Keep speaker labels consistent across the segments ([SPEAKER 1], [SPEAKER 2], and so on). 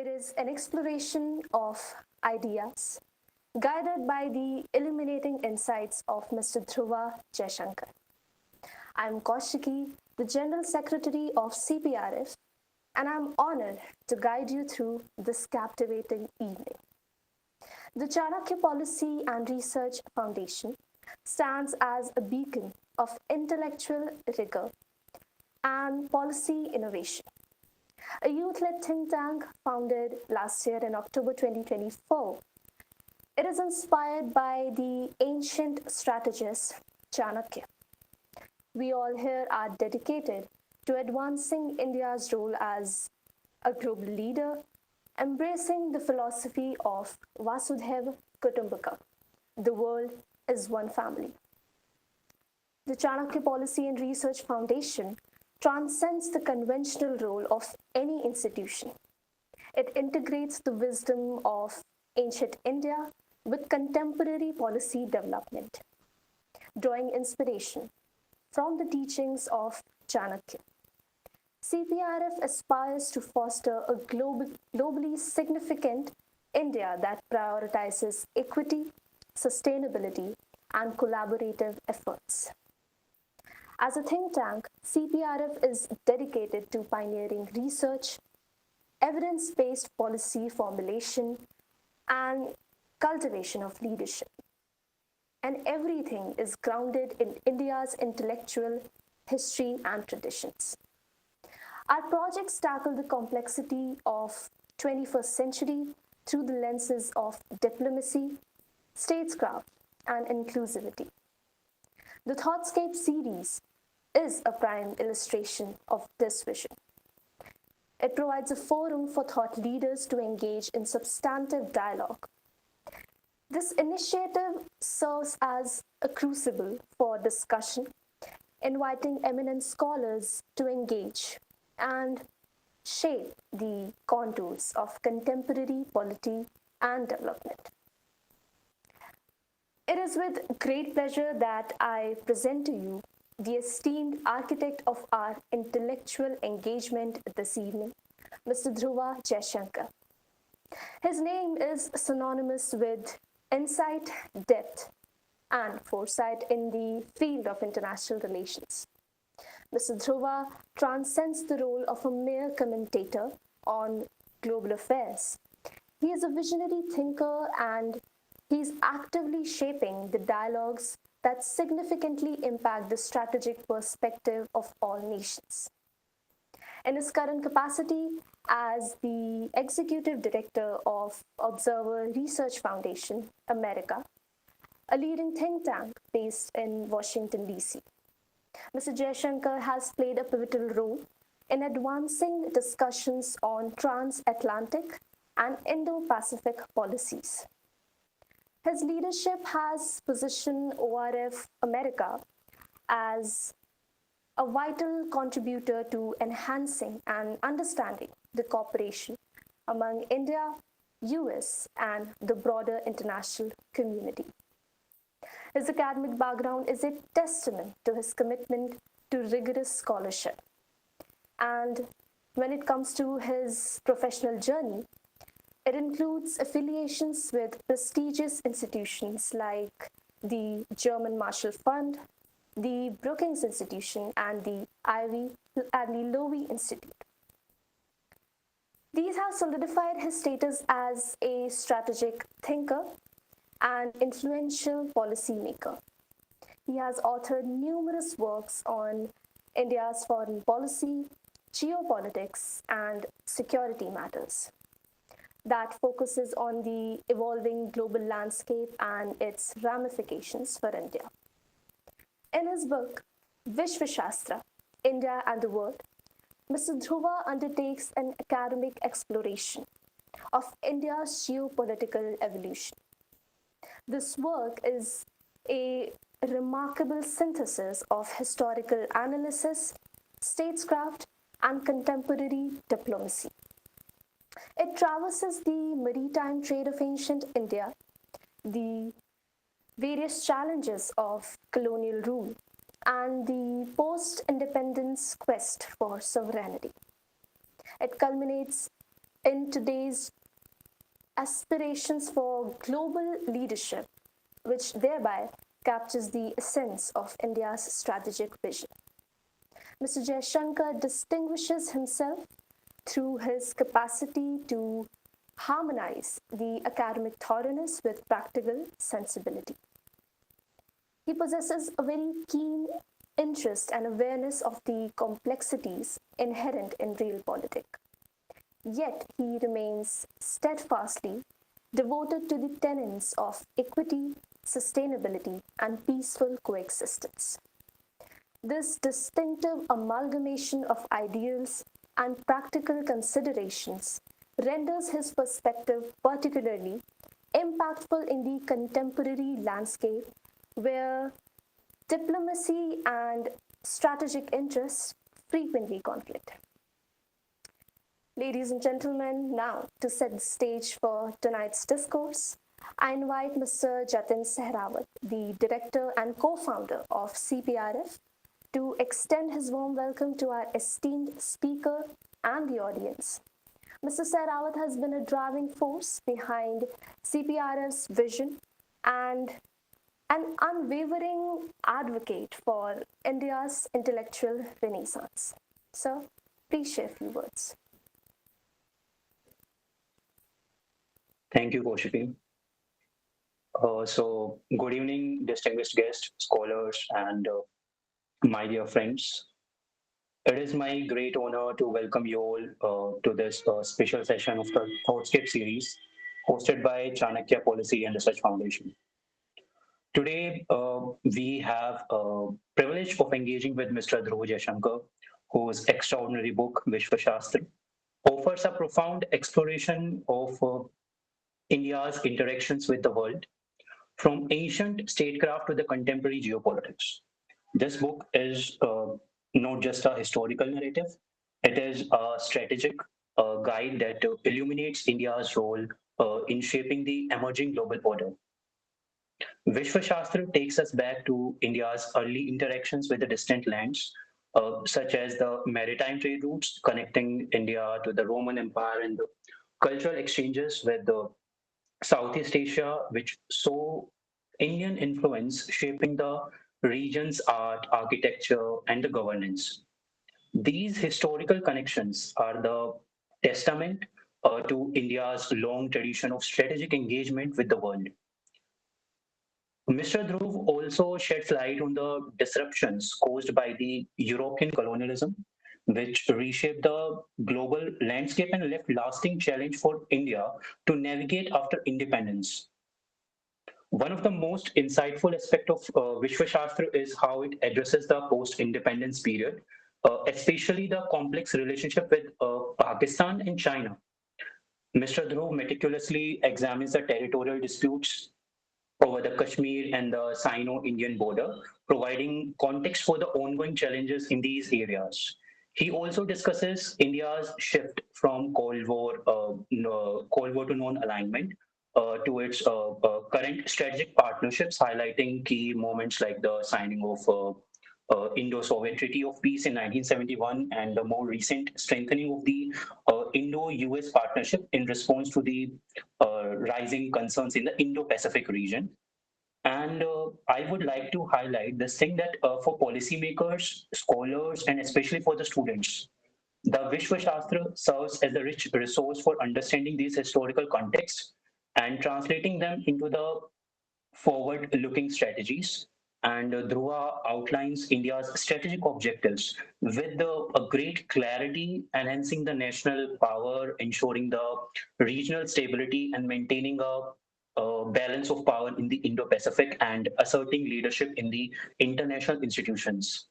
[SPEAKER 1] It is an exploration of ideas guided by the illuminating insights of Mr. Dhruva Jaishankar. I'm Kaushiki, the General Secretary of CPRF, and I'm honored to guide you through this captivating evening. The Chanakya Policy and Research Foundation stands as a beacon of intellectual rigor and policy innovation. A youth led think tank founded last year in October 2024. It is inspired by the ancient strategist Chanakya. We all here are dedicated to advancing India's role as a global leader, embracing the philosophy of Vasudhaiva Kutumbakam. The world is one family. The Chanakya Policy and Research Foundation transcends the conventional role of any institution. It integrates the wisdom of ancient India with contemporary policy development, drawing inspiration from the teachings of Chanakya. CPRF aspires to foster a globally significant India that prioritizes equity, sustainability, and collaborative efforts. As a think tank, CPRF is dedicated to pioneering research, evidence based policy formulation, and cultivation of leadership. And everything is grounded in India's intellectual history and traditions. Our projects tackle the complexity of 21st century through the lenses of diplomacy, statecraft, and inclusivity. The Thoughtscape series is a prime illustration of this vision. It provides a forum for thought leaders to engage in substantive dialogue. This initiative serves as a crucible for discussion, inviting eminent scholars to engage and shape the contours of contemporary polity and development. It is with great pleasure that I present to you the esteemed architect of our intellectual engagement this evening, Mr. Dhruva Jaishankar. His name is synonymous with insight, depth, and foresight in the field of international relations. Mr. Dhruva transcends the role of a mere commentator on global affairs. He is a visionary thinker and he is actively shaping the dialogues that significantly impact the strategic perspective of all nations. In his current capacity as the Executive Director of Observer Research Foundation, America, a leading think tank based in Washington, D.C., Mr. Jaishankar has played a pivotal role in advancing discussions on transatlantic and Indo-Pacific policies. His leadership has positioned ORF America as a vital contributor to enhancing and understanding the cooperation among India, US, and the broader international community. His academic background is a testament to his commitment to rigorous scholarship. And when it comes to his professional journey, it includes affiliations with prestigious institutions like the German Marshall Fund, the Brookings Institution, and the Lowy Institute. These have solidified his status as a strategic thinker and influential policymaker. He has authored numerous works on India's foreign policy, geopolitics, and security matters that focuses on the evolving global landscape and its ramifications for India. In his book, Vishwashastra, India and the World, Mr. Dhruva undertakes an academic exploration of India's geopolitical evolution. This work is a remarkable synthesis of historical analysis, statecraft, and contemporary diplomacy. It traverses the maritime trade of ancient India, the various challenges of colonial rule, and the post-independence quest for sovereignty. It culminates in today's aspirations for global leadership, which thereby captures the essence of India's strategic vision. Mr. Jaishankar distinguishes himself through his capacity to harmonize the academic thoroughness with practical sensibility. He possesses a very keen interest and awareness of the complexities inherent in realpolitik. Yet he remains steadfastly devoted to the tenets of equity, sustainability, and peaceful coexistence. This distinctive amalgamation of ideals and practical considerations renders his perspective particularly impactful in the contemporary landscape where diplomacy and strategic interests frequently conflict. Ladies and gentlemen, now to set the stage for tonight's discourse, I invite Mr. Jatin Sehrawat, the director and co founder of CPRF, to extend his warm welcome to our esteemed speaker and the audience. Mr. Sehrawat has been a driving force behind CPRF's vision and an unwavering advocate for India's intellectual renaissance. Sir, please share a few words.
[SPEAKER 2] Thank you, Koshiki. Good evening, distinguished guests, scholars, and my dear friends. It is my great honor to welcome you all to this special session of the Thoughtscape series hosted by Chanakya Policy and Research Foundation. Today, we have privilege of engaging with Mr. Dhruv Jaishankar, whose extraordinary book, Vishwashastra, offers a profound exploration of India's interactions with the world from ancient statecraft to the contemporary geopolitics. This book is not just a historical narrative, it is a strategic guide that illuminates India's role in shaping the emerging global order. Vishwashastra takes us back to India's early interactions with the distant lands, such as the maritime trade routes connecting India to the Roman Empire and the cultural exchanges with the Southeast Asia, which saw Indian influence shaping the region's art, architecture, and the governance. These historical connections are the testament to India's long tradition of strategic engagement with the world. Mr. Dhruv also sheds light on the disruptions caused by the European colonialism, which reshaped the global landscape and left lasting challenge for India to navigate after independence. One of the most insightful aspects of Vishwashastra is how it addresses the post-independence period, especially the complex relationship with Pakistan and China. Mr. Dhruv meticulously examines the territorial disputes over the Kashmir and the Sino-Indian border, providing context for the ongoing challenges in these areas. He also discusses India's shift from Cold War to non-alignment to its current strategic partnerships, highlighting key moments like the signing of Indo-Soviet Treaty of Peace in 1971 and the more recent strengthening of the Indo-US partnership in response to the rising concerns in the Indo-Pacific region. And I would like to highlight this thing that for policymakers, scholars, and especially for the students, the Vishwa Shastra serves as a rich resource for understanding these historical contexts and translating them into the forward looking strategies. And Dhruva outlines India's strategic objectives with a great clarity, enhancing the national power, ensuring the regional stability, and maintaining a balance of power in the Indo Pacific and asserting leadership in the international institutions.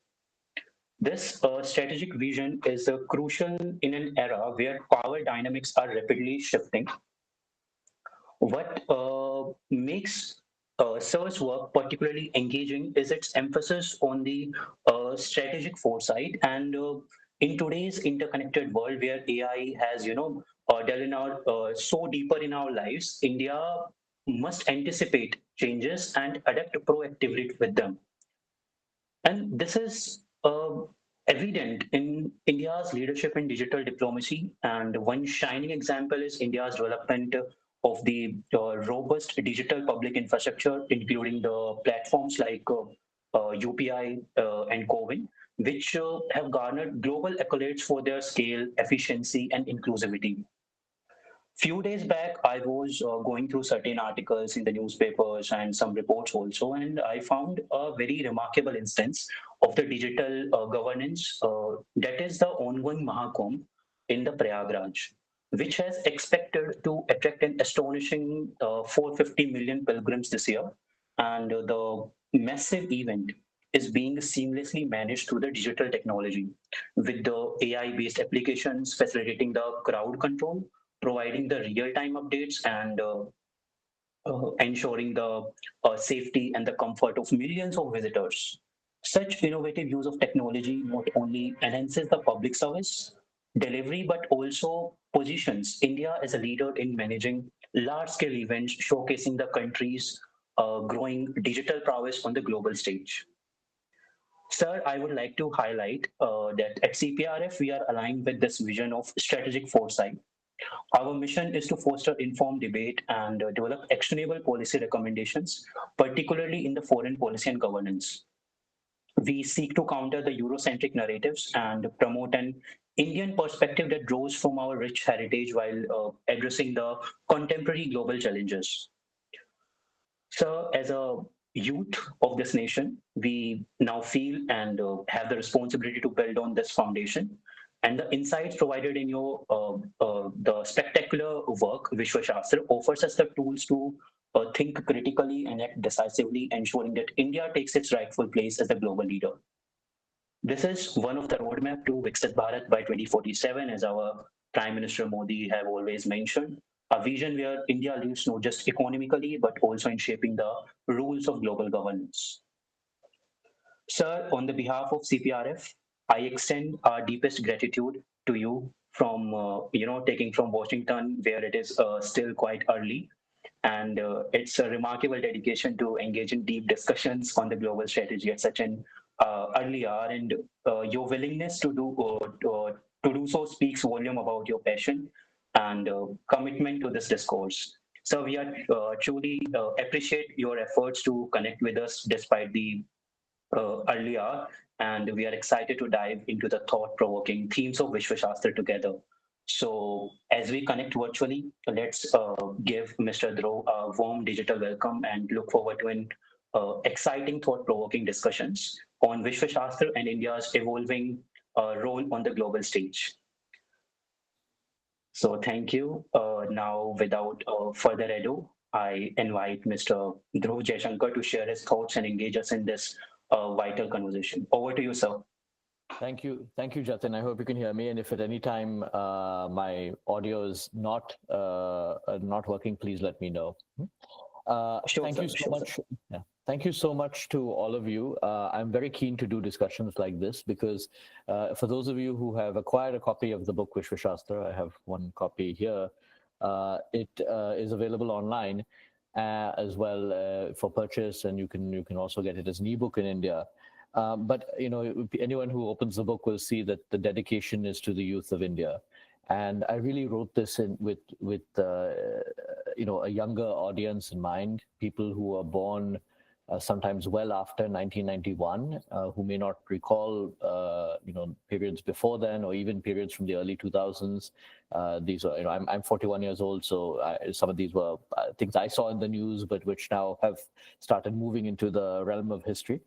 [SPEAKER 2] This strategic vision is crucial in an era where power dynamics are rapidly shifting. What makes Sir's work particularly engaging is its emphasis on the strategic foresight. And in today's interconnected world, where AI has, delved in so deeper in our lives, India must anticipate changes and adapt proactively with them. And this is evident in India's leadership in digital diplomacy. And one shining example is India's development of the robust digital public infrastructure, including the platforms like UPI and CoWIN, which have garnered global accolades for their scale, efficiency, and inclusivity. Few days back, I was going through certain articles in the newspapers and some reports also, and I found a very remarkable instance of the digital governance. That is the ongoing Mahakumbh in the Prayagraj, which has expected to attract an astonishing 450 million pilgrims this year. And the massive event is being seamlessly managed through the digital technology with the AI-based applications facilitating the crowd control, providing the real-time updates, and ensuring the safety and the comfort of millions of visitors. Such innovative use of technology not only enhances the public service delivery but also positions India as a leader in managing large-scale events, showcasing the country's growing digital prowess on the global stage. Sir, I would like to highlight that at CPRF, we are aligned with this vision of strategic foresight. Our mission is to foster informed debate and develop actionable policy recommendations, particularly in the foreign policy and governance. We seek to counter the Eurocentric narratives and promote an Indian perspective that draws from our rich heritage while addressing the contemporary global challenges. So, as a youth of this nation, we now feel and have the responsibility to build on this foundation. And the insights provided in your the spectacular work, Vishwa Shastra, offers us the tools to think critically and act decisively, ensuring that India takes its rightful place as a global leader. This is one of the roadmap to Viksit Bharat by 2047, as our Prime Minister Modi have always mentioned. A vision where India leads not just economically, but also in shaping the rules of global governance. Sir, on the behalf of CPRF, I extend our deepest gratitude to you from, taking from Washington, where it is still quite early. And it's a remarkable dedication to engage in deep discussions on the global strategy at such an early hour. And your willingness to do so speaks volume about your passion and commitment to this discourse. So we are truly appreciate your efforts to connect with us despite the early hour, and we are excited to dive into the thought-provoking themes of Vishwa Shastra together. So, as we connect virtually, let's give Mr. Dhruv a warm digital welcome and look forward to an exciting, thought-provoking discussions on Vishwa Shastra and India's evolving role on the global stage. So, thank you. Now, without further ado, I invite Mr. Dhruv Jaishankar to share his thoughts and engage us in this vital conversation. Over to you, sir.
[SPEAKER 3] Thank you, Jatin. I hope you can hear me. And if at any time my audio is not working, please let me know.
[SPEAKER 2] Sure,
[SPEAKER 3] thank
[SPEAKER 2] sir.
[SPEAKER 3] you so
[SPEAKER 2] Sure,
[SPEAKER 3] much.
[SPEAKER 2] sir.
[SPEAKER 3] Yeah. Thank you so much to all of you. I'm very keen to do discussions like this because for those of you who have acquired a copy of the book Vishwa Shastra, I have one copy here. It is available online as well for purchase, and you can also get it as an ebook in India. But anyone who opens the book will see that the dedication is to the youth of India, and I really wrote this in with a younger audience in mind, people who were born sometimes well after 1991, who may not recall periods before then or even periods from the early 2000s. These are, I'm 41 years old, so some of these were things I saw in the news, but which now have started moving into the realm of history.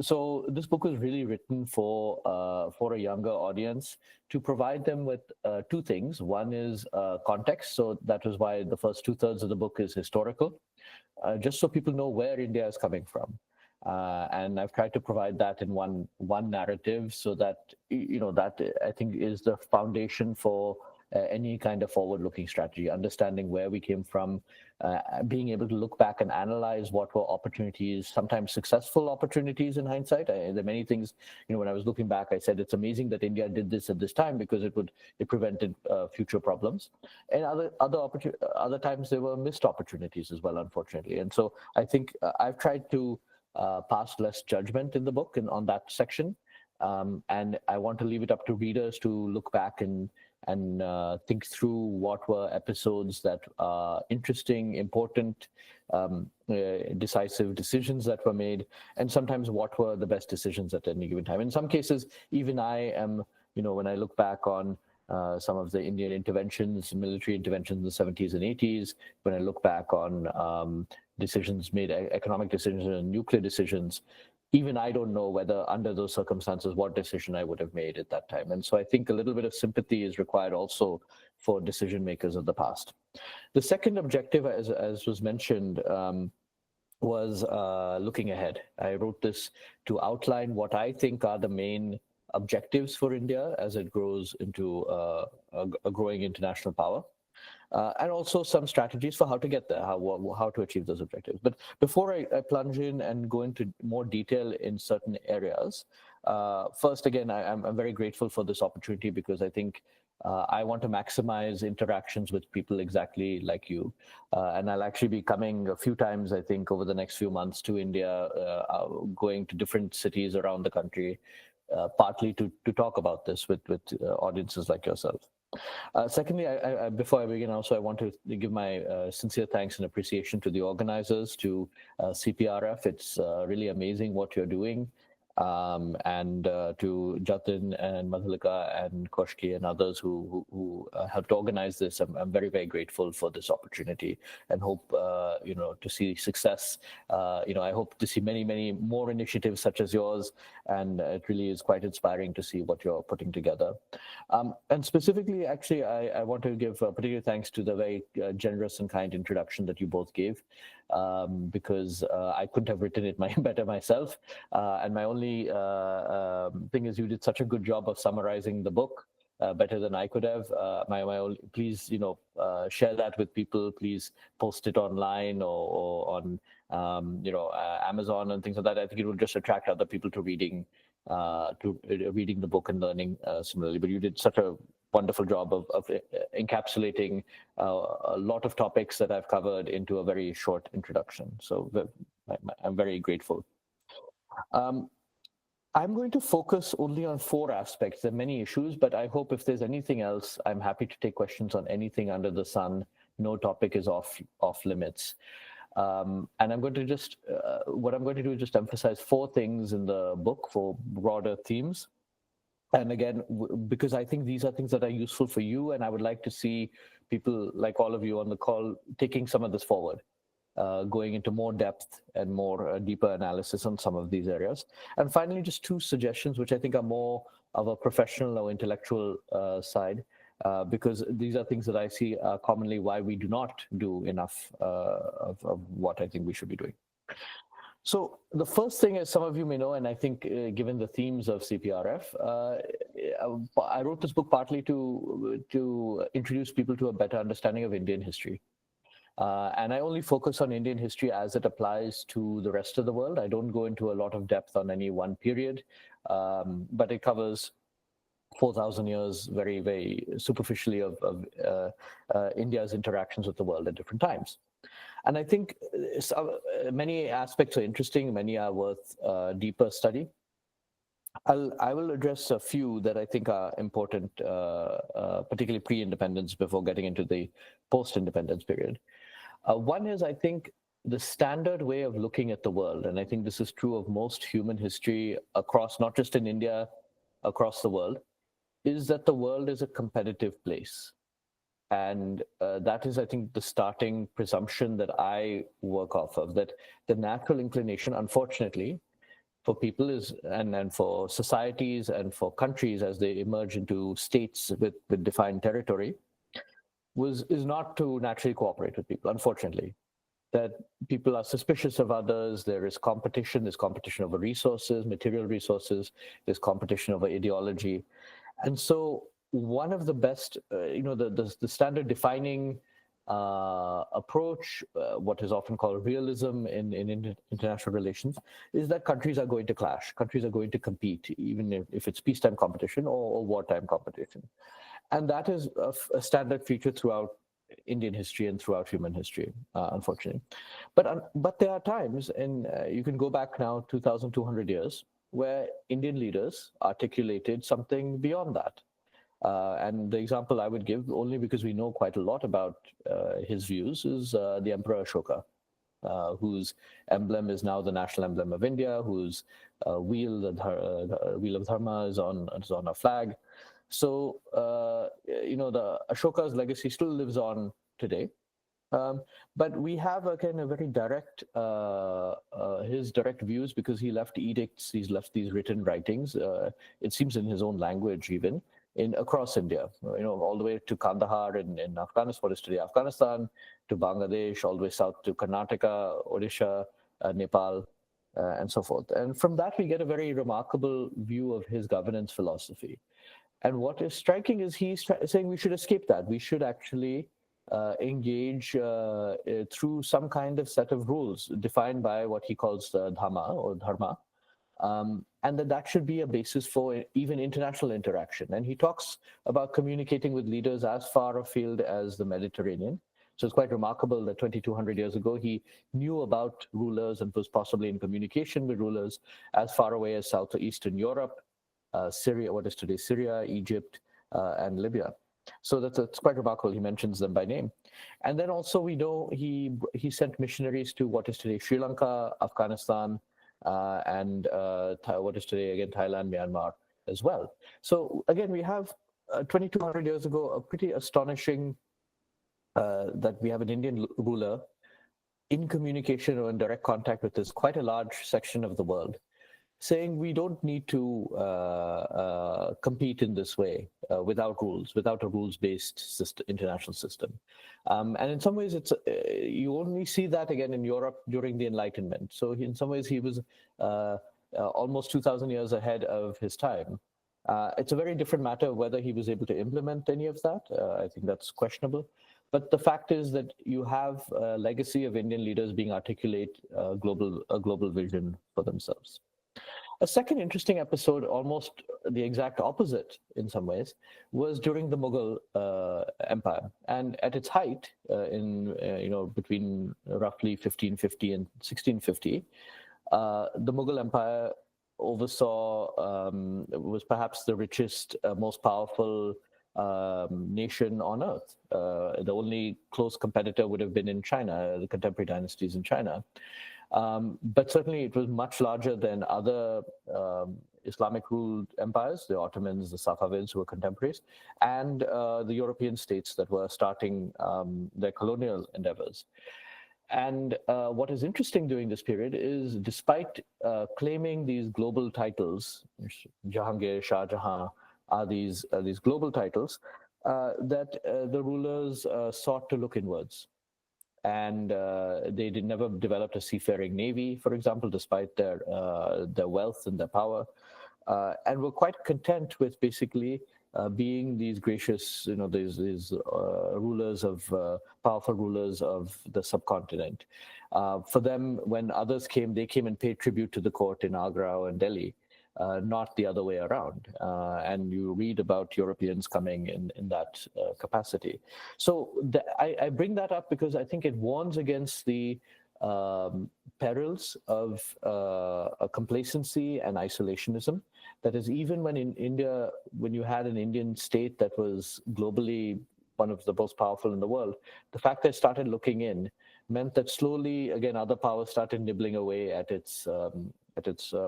[SPEAKER 3] So this book was really written for a younger audience to provide them with two things. One is context, so that is why the first 2/3 of the book is historical, just so people know where India is coming from. And I've tried to provide that in one narrative, so that that I think is the foundation for any kind of forward-looking strategy, understanding where we came from, being able to look back and analyze what were opportunities, sometimes successful opportunities in hindsight. There are many things, when I was looking back, I said it's amazing that India did this at this time because it prevented future problems. And other times there were missed opportunities as well, unfortunately. And so I think I've tried to pass less judgment in the book and on that section. And I want to leave it up to readers to look back and think through what were episodes that are interesting, important, decisive decisions that were made, and sometimes what were the best decisions at any given time. In some cases, even I am, when I look back on some of the Indian interventions, military interventions in the 70s and 80s, when I look back on decisions made, economic decisions and nuclear decisions, even I don't know whether under those circumstances, what decision I would have made at that time. And so I think a little bit of sympathy is required also for decision makers of the past. The second objective, as was mentioned, was looking ahead. I wrote this to outline what I think are the main objectives for India as it grows into a growing international power. And also some strategies for how to get there, how to achieve those objectives. But before I plunge in and go into more detail in certain areas, first, again, I'm very grateful for this opportunity because I think I want to maximize interactions with people exactly like you. And I'll actually be coming a few times, I think, over the next few months to India, going to different cities around the country, partly to talk about this with audiences like yourself. Secondly, before I begin, also I want to give my sincere thanks and appreciation to the organizers, to CPRF. It's really amazing what you're doing. And to Jatin and Madhulika and Koshki and others who helped organize this. I'm very, very grateful for this opportunity and hope, to see success. I hope to see many, many more initiatives such as yours. And it really is quite inspiring to see what you're putting together. And specifically, actually, I want to give particular thanks to the very generous and kind introduction that you both gave. Because I couldn't have written it better myself. And my only thing is you did such a good job of summarizing the book better than I could have. Please, share that with people. Please post it online or on, Amazon and things like that. I think it will just attract other people to reading the book and learning similarly. But you did such a wonderful job of encapsulating a lot of topics that I've covered into a very short introduction. So I'm very grateful. I'm going to focus only on 4 aspects. There are many issues, but I hope if there's anything else, I'm happy to take questions on anything under the sun. No topic is off limits. And I'm going to just, what I'm going to do is just emphasize 4 things in the book, 4 broader themes. And again, because I think these are things that are useful for you, and I would like to see people like all of you on the call taking some of this forward, going into more depth and more deeper analysis on some of these areas. And finally, just 2 suggestions, which I think are more of a professional or intellectual side, because these are things that I see commonly why we do not do enough of what I think we should be doing. So the first thing, as some of you may know, and I think given the themes of CPRF, I wrote this book partly to introduce people to a better understanding of Indian history. And I only focus on Indian history as it applies to the rest of the world. I don't go into a lot of depth on any one period, but it covers 4,000 years very, very superficially of India's interactions with the world at different times. And I think many aspects are interesting, many are worth deeper study. I will address a few that I think are important, particularly pre-independence, before getting into the post-independence period. One is, I think, the standard way of looking at the world, and I think this is true of most human history across, not just in India, across the world, is that the world is a competitive place. And that is, I think, the starting presumption that I work off of, that the natural inclination, unfortunately, for people is, and for societies and for countries as they emerge into states with defined territory, is not to naturally cooperate with people, unfortunately. That people are suspicious of others, there is competition, there's competition over resources, material resources, there's competition over ideology. And so one of the best, the standard defining approach, what is often called realism in international relations, is that countries are going to clash, countries are going to compete, even if it's peacetime competition or wartime competition. And that is a standard feature throughout Indian history and throughout human history, unfortunately. But there are times, and you can go back now 2,200 years, where Indian leaders articulated something beyond that. And the example I would give, only because we know quite a lot about his views, is the Emperor Ashoka, whose emblem is now the national emblem of India, whose wheel, the wheel of Dharma, is on a flag. So, the Ashoka's legacy still lives on today. But we have again a very direct, his direct views, because he left edicts, he's left these written writings. It seems in his own language, even across India. All the way to Kandahar in Afghanistan, what is today Afghanistan, to Bangladesh, all the way south to Karnataka, Odisha, Nepal, and so forth. And from that, we get a very remarkable view of his governance philosophy. And what is striking is he's saying we should escape that. We should actually engage through some kind of set of rules defined by what he calls the Dhamma or Dharma, and that should be a basis for even international interaction. And he talks about communicating with leaders as far afield as the Mediterranean. So it's quite remarkable that 2,200 years ago, he knew about rulers and was possibly in communication with rulers as far away as Southeastern Europe, Syria, what is today Syria, Egypt, and Libya. So that's quite remarkable. He mentions them by name. And then also we know he sent missionaries to what is today Sri Lanka, Afghanistan, and what is today, again, Thailand, Myanmar as well. So again, we have 2,200 years ago, a pretty astonishing that we have an Indian ruler in communication or in direct contact with this quite a large section of the world, saying we don't need to compete in this way without rules, without a rules-based international system. And in some ways, you only see that again in Europe during the Enlightenment. So in some ways, he was almost 2,000 years ahead of his time. It's a very different matter whether he was able to implement any of that. I think that's questionable. But the fact is that you have a legacy of Indian leaders being articulate a global vision for themselves. A second interesting episode, almost the exact opposite in some ways, was during the Mughal Empire, and at its height, between roughly 1550 and 1650, the Mughal Empire oversaw was perhaps the richest, most powerful nation on earth. The only close competitor would have been in China, the contemporary dynasties in China. But certainly it was much larger than other Islamic ruled empires, the Ottomans, the Safavids, who were contemporaries, and the European states that were starting their colonial endeavors. And what is interesting during this period is, despite claiming these global titles, Jahangir, Shah Jahan, are these global titles, that the rulers sought to look inwards. And they never developed a seafaring navy, for example, despite their wealth and their power, and were quite content with basically being these gracious, these rulers of powerful rulers of the subcontinent. For them, when others came, they came and paid tribute to the court in Agra and Delhi. Not the other way around. And you read about Europeans coming in that capacity. So I bring that up because I think it warns against the perils of complacency and isolationism. That is, even when in India, when you had an Indian state that was globally one of the most powerful in the world, the fact that it started looking in meant that slowly, again, other powers started nibbling away at its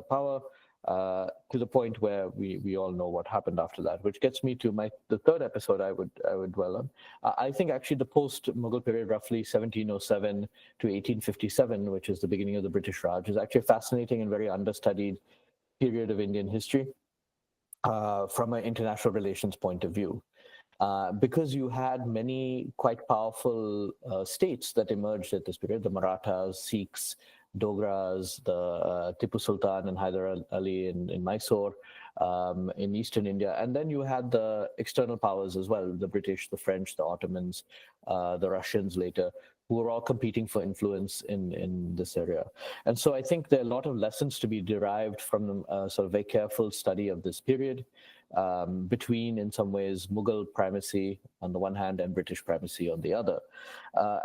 [SPEAKER 3] power. To the point where we all know what happened after that, which gets me to the third episode I would dwell on. I think actually the post-Mughal period, roughly 1707 to 1857, which is the beginning of the British Raj, is actually a fascinating and very understudied period of Indian history from an international relations point of view. Because you had many quite powerful states that emerged at this period, the Marathas, Sikhs, Dogras, the Tipu Sultan and Hyder Ali in Mysore, in eastern India. And then you had the external powers as well, the British, the French, the Ottomans, the Russians later, who were all competing for influence in this area. And so I think there are a lot of lessons to be derived from sort of very careful study of this period, between, in some ways, Mughal primacy on the one hand and British primacy on the other.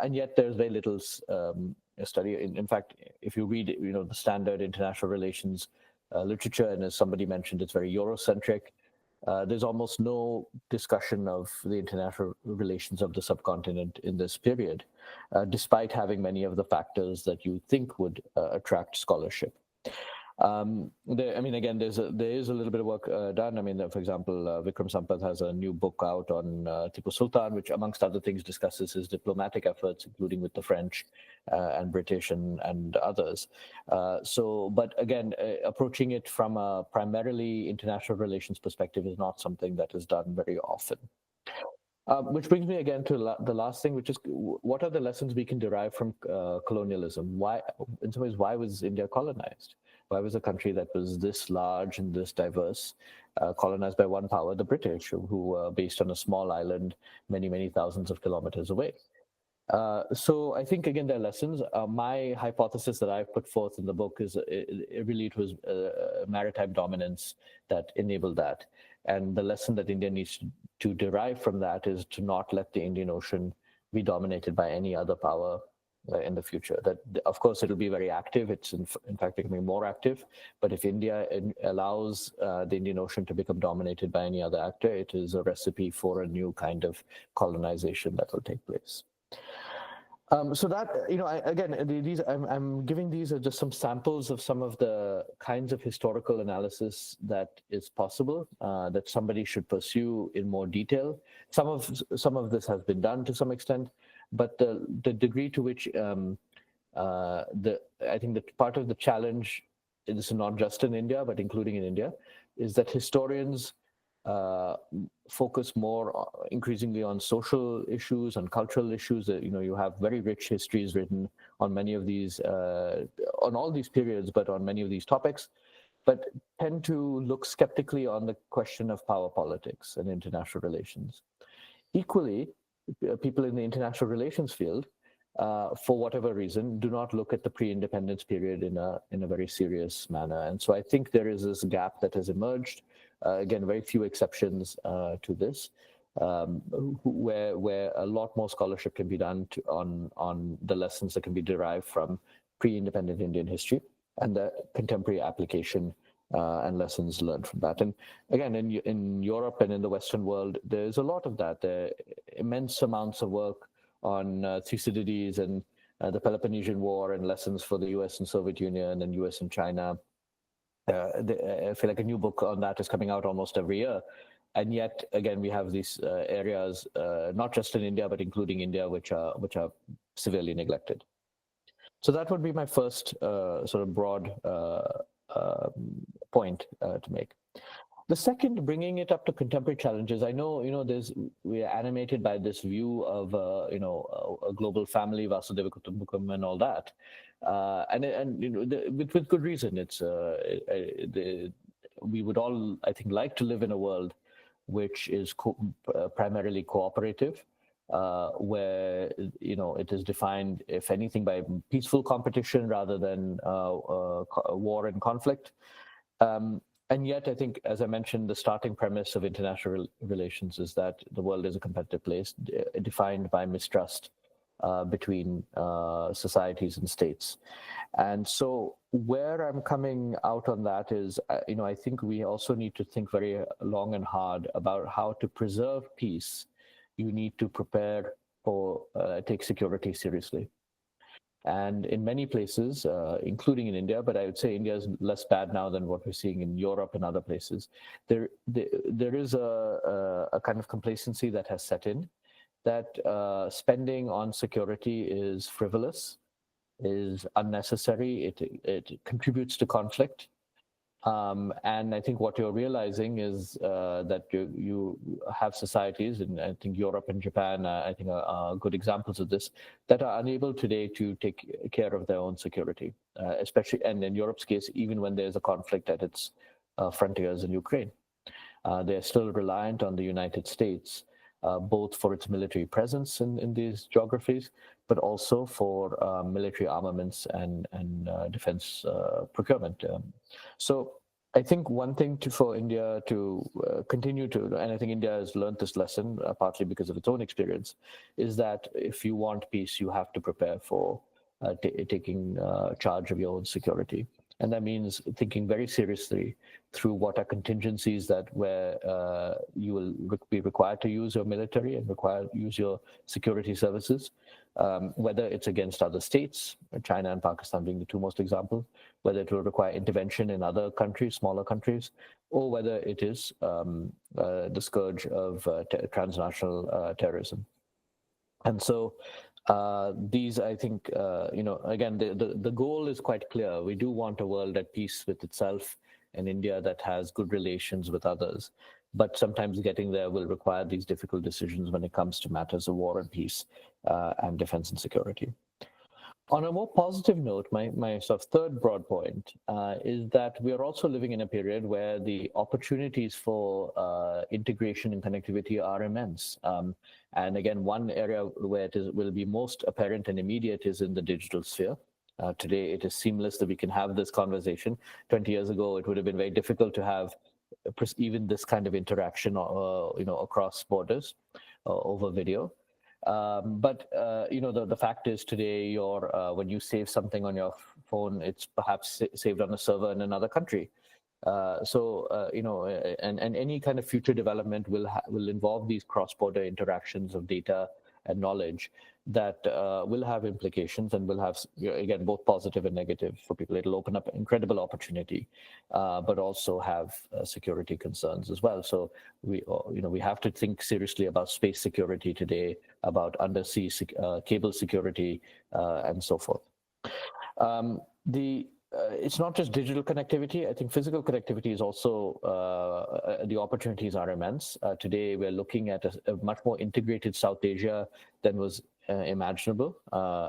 [SPEAKER 3] And yet there's very little study. In fact, if you read, the standard international relations literature, and as somebody mentioned, it's very Eurocentric. There's almost no discussion of the international relations of the subcontinent in this period, despite having many of the factors that you think would attract scholarship. Again, there is a little bit of work done. I mean, for example, Vikram Sampath has a new book out on Tipu Sultan, which, amongst other things, discusses his diplomatic efforts, including with the French and British and others. But again, approaching it from a primarily international relations perspective is not something that is done very often. Which brings me again to the last thing, which is what are the lessons we can derive from colonialism? Why, in some ways, why was India colonized? Why was a country that was this large and this diverse colonized by one power, the British, who were based on a small island many, many thousands of kilometers away? So I think, again, there are lessons. My hypothesis that I've put forth in the book is it was maritime dominance that enabled that. And the lesson that India needs to derive from that is to not let the Indian Ocean be dominated by any other power in the future. That, of course, it'll be very active. It's in fact becoming more active. But if India allows the Indian Ocean to become dominated by any other actor, it is a recipe for a new kind of colonization that will take place. So that, I'm giving these are just some samples of some of the kinds of historical analysis that is possible, that somebody should pursue in more detail. Some of this has been done to some extent, but the degree to which I think that part of the challenge, this is not just in India, but including in India, is that historians focus more increasingly on social issues and cultural issues. You have very rich histories written on many of these, on all these periods, but on many of these topics, but tend to look skeptically on the question of power politics and international relations. Equally, people in the international relations field, for whatever reason, do not look at the pre-independence period in a very serious manner. And so I think there is this gap that has emerged. Again, very few exceptions to this, where a lot more scholarship can be done on the lessons that can be derived from pre-independent Indian history and the contemporary application and lessons learned from that. And again, in Europe and in the Western world, there's a lot of that. There are immense amounts of work on Thucydides and the Peloponnesian War and lessons for the US and Soviet Union and US and China. I feel like a new book on that is coming out almost every year. And yet, again, we have these areas, not just in India, but including India, which are severely neglected. So that would be my first sort of broad point to make. The second, bringing it up to contemporary challenges. I know, we are animated by this view of, a global family, Vasudhaiva Kutumbakam, and all that, with good reason. It's we would all, I think, like to live in a world which is primarily cooperative, where it is defined, if anything, by peaceful competition rather than war and conflict. And yet, I think, as I mentioned, the starting premise of international relations is that the world is a competitive place, defined by mistrust between societies and states. And so where I'm coming out on that is, I think we also need to think very long and hard about how to preserve peace. You need to prepare for, take security seriously. And in many places, including in India, but I would say India is less bad now than what we're seeing in Europe and other places, there is a kind of complacency that has set in, that spending on security is frivolous, is unnecessary, it contributes to conflict. And I think what you're realizing is that you have societies, and I think Europe and Japan, I think are good examples of this, that are unable today to take care of their own security, especially, and in Europe's case, even when there's a conflict at its frontiers in Ukraine. They're still reliant on the United States, both for its military presence in these geographies, but also for military armaments and defense procurement. So I think one thing for India to continue to, and I think India has learned this lesson partly because of its own experience, is that if you want peace, you have to prepare for taking charge of your own security. And that means thinking very seriously through what are contingencies where you will be required to use your military and use your security services, whether it's against other states, China and Pakistan being the two most examples, whether it will require intervention in other countries, smaller countries, or whether it is the scourge of transnational terrorism. And so these, I think, again, the goal is quite clear. We do want a world at peace with itself, and India that has good relations with others. But sometimes getting there will require these difficult decisions when it comes to matters of war and peace and defense and security. On a more positive note, my sort of third broad point is that we are also living in a period where the opportunities for integration and connectivity are immense. And again, one area where it will be most apparent and immediate is in the digital sphere. Today, it is seamless that we can have this conversation. 20 years ago, it would have been very difficult to have even this kind of interaction, across borders over video. But the fact is today, when you save something on your phone, it's perhaps saved on a server in another country. And any kind of future development will involve these cross-border interactions of data and knowledge that will have implications and will have, again, both positive and negative for people. It'll open up incredible opportunity, but also have security concerns as well. So we have to think seriously about space security today, about undersea cable security, and so forth. It's not just digital connectivity. I think physical connectivity is also, the opportunities are immense. Today, we're looking at a much more integrated South Asia than was imaginable.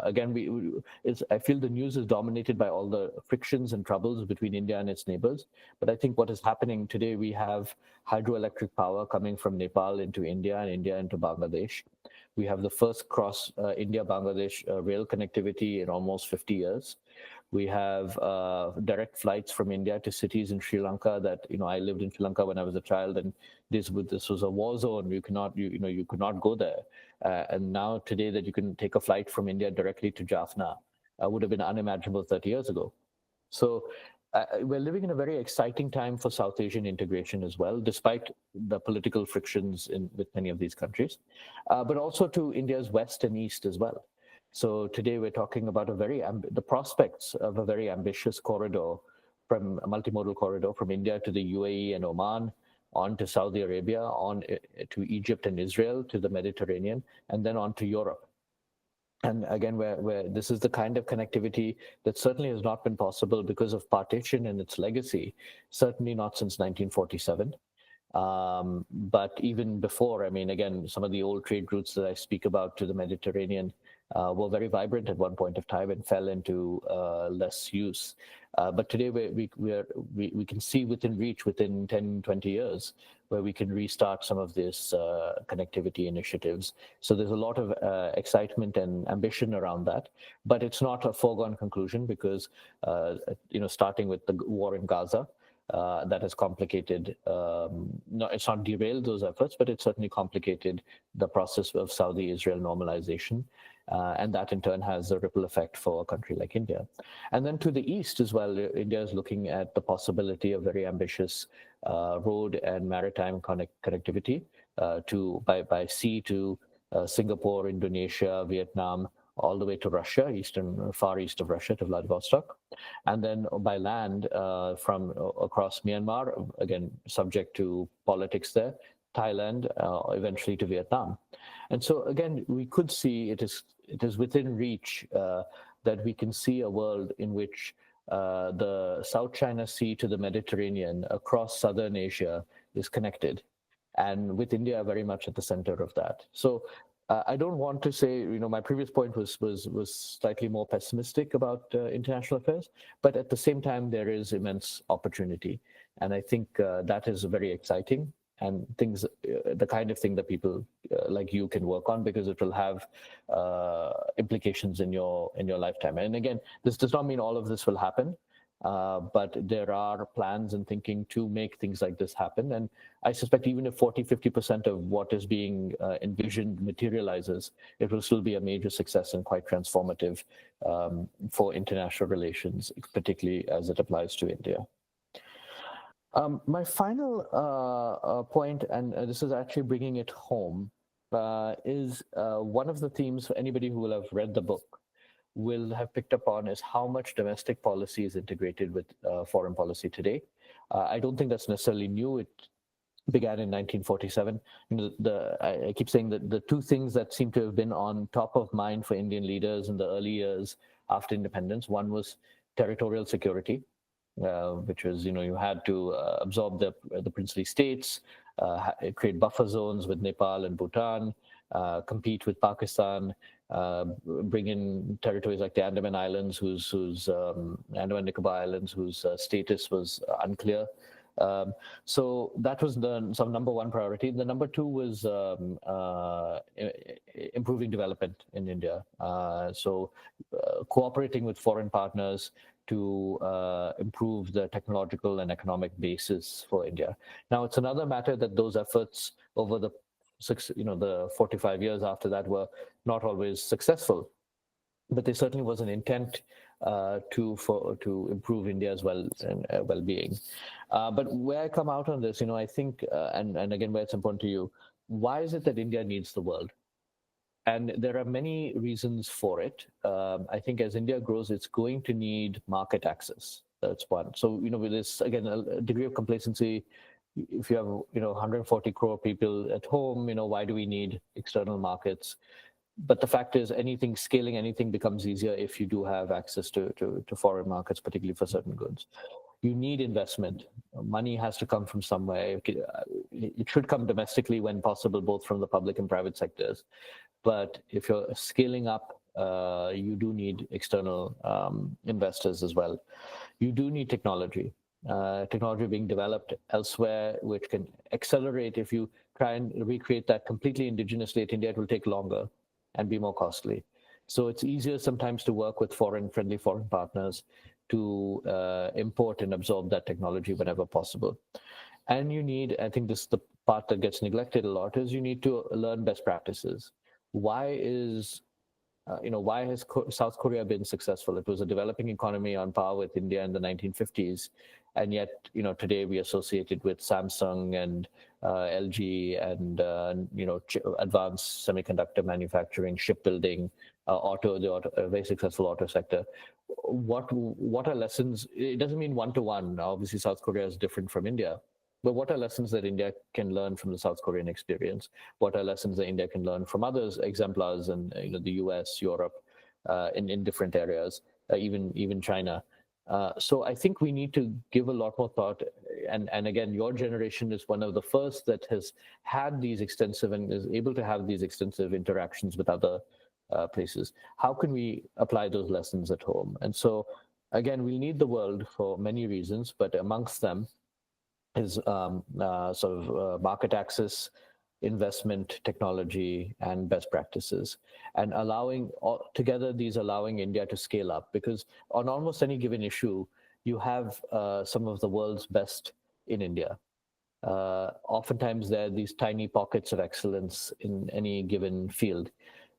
[SPEAKER 3] Again, I feel the news is dominated by all the frictions and troubles between India and its neighbors. But I think what is happening today, we have hydroelectric power coming from Nepal into India and India into Bangladesh. We have the first cross India-Bangladesh rail connectivity in almost 50 years. We have direct flights from India to cities in Sri Lanka that, I lived in Sri Lanka when I was a child, and this was a war zone. You could not go there. And now today that you can take a flight from India directly to Jaffna would have been unimaginable 30 years ago. So we're living in a very exciting time for South Asian integration as well, despite the political frictions with many of these countries, but also to India's west and east as well. So today we're talking about the prospects of a very ambitious corridor, from a multimodal corridor from India to the UAE and Oman, on to Saudi Arabia, on to Egypt and Israel, to the Mediterranean, and then on to Europe. And again, where this is the kind of connectivity that certainly has not been possible because of partition and its legacy, certainly not since 1947. But even before, again, some of the old trade routes that I speak about to the Mediterranean were very vibrant at one point of time and fell into less use. But today we can see within reach, within 10, 20 years, where we can restart some of these connectivity initiatives. So there's a lot of excitement and ambition around that, but it's not a foregone conclusion because, starting with the war in Gaza, that has complicated, it's not derailed those efforts, but it certainly complicated the process of Saudi-Israel normalization. And that in turn has a ripple effect for a country like India. And then to the east as well, India is looking at the possibility of very ambitious road and maritime connectivity by sea to Singapore, Indonesia, Vietnam, all the way to Russia, far east of Russia to Vladivostok, and then by land from across Myanmar, again subject to politics there, Thailand, eventually to Vietnam. And so again, we could see it is within reach that we can see a world in which the South China Sea to the Mediterranean across Southern Asia is connected, and with India very much at the center of that. So I don't want to say, my previous point was slightly more pessimistic about international affairs, but at the same time, there is immense opportunity. And I think that is very exciting and the kind of thing that people like you can work on, because it will have implications in your lifetime. And again, this does not mean all of this will happen. But there are plans and thinking to make things like this happen. And I suspect even if 40-50% of what is being envisioned materializes, it will still be a major success and quite transformative for international relations, particularly as it applies to India. My final point, and this is actually bringing it home, is one of the themes for anybody who will have read the book will have picked up on is how much domestic policy is integrated with foreign policy today. I don't think that's necessarily new. It began in 1947. I keep saying that the two things that seem to have been on top of mind for Indian leaders in the early years after independence, one was territorial security, which was, you had to absorb the princely states, create buffer zones with Nepal and Bhutan, compete with Pakistan, bring in territories like the Andaman Islands, whose Andaman Nicobar Islands, whose status was unclear. So that was some number one priority. The number two was improving development in India. So cooperating with foreign partners to improve the technological and economic basis for India. Now, it's another matter that those efforts over the 45 years after that were not always successful, but there certainly was an intent to improve India's well-being. But where I come out on this, I think, and again, where it's important to you, why is it that India needs the world? And there are many reasons for it. I think as India grows, it's going to need market access. That's one. So, with this, again, a degree of complacency, if you have, 140 crore people at home, why do we need external markets? But the fact is, scaling anything becomes easier if you do have access to foreign markets, particularly for certain goods. You need investment. Money has to come from somewhere. It should come domestically when possible, both from the public and private sectors. But if you're scaling up, you do need external investors as well. You do need technology. Technology being developed elsewhere, which can accelerate. If you try and recreate that completely indigenously at India, it will take longer and be more costly. So it's easier sometimes to work with friendly foreign partners to import and absorb that technology whenever possible. And you need, I think this is the part that gets neglected a lot, is you need to learn best practices. Why has South Korea been successful? It was a developing economy on par with India in the 1950s. And yet, today we associate it with Samsung and LG and, advanced semiconductor manufacturing, shipbuilding, a very successful auto sector. What are lessons? It doesn't mean one-to-one. Obviously, South Korea is different from India. But what are lessons that India can learn from the South Korean experience? What are lessons that India can learn from others, exemplars in the US, Europe, in different areas, even China? So I think we need to give a lot more thought. And again, your generation is one of the first that has had these extensive and is able to have these extensive interactions with other places. How can we apply those lessons at home? And so, again, we need the world for many reasons, but amongst them is market access, investment, technology, and best practices, and allowing India to scale up, because on almost any given issue, you have some of the world's best in India. Oftentimes, there are these tiny pockets of excellence in any given field.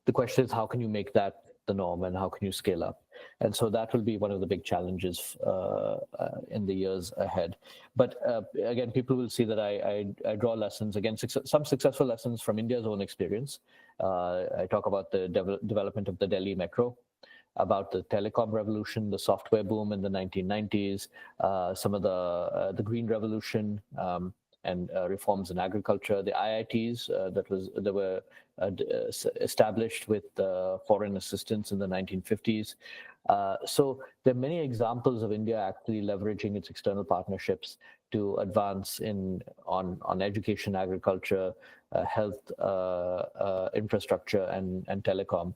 [SPEAKER 3] The question is, how can you make that the norm, and how can you scale up? And so that will be one of the big challenges in the years ahead. But again, people will see that I draw lessons, again, some successful lessons from India's own experience. I talk about the development of the Delhi Metro, about the telecom revolution, the software boom in the 1990s, some of the green revolution, and reforms in agriculture, the IITs that were established with foreign assistance in the 1950s. So there are many examples of India actually leveraging its external partnerships to advance on education, agriculture, health, infrastructure, and telecom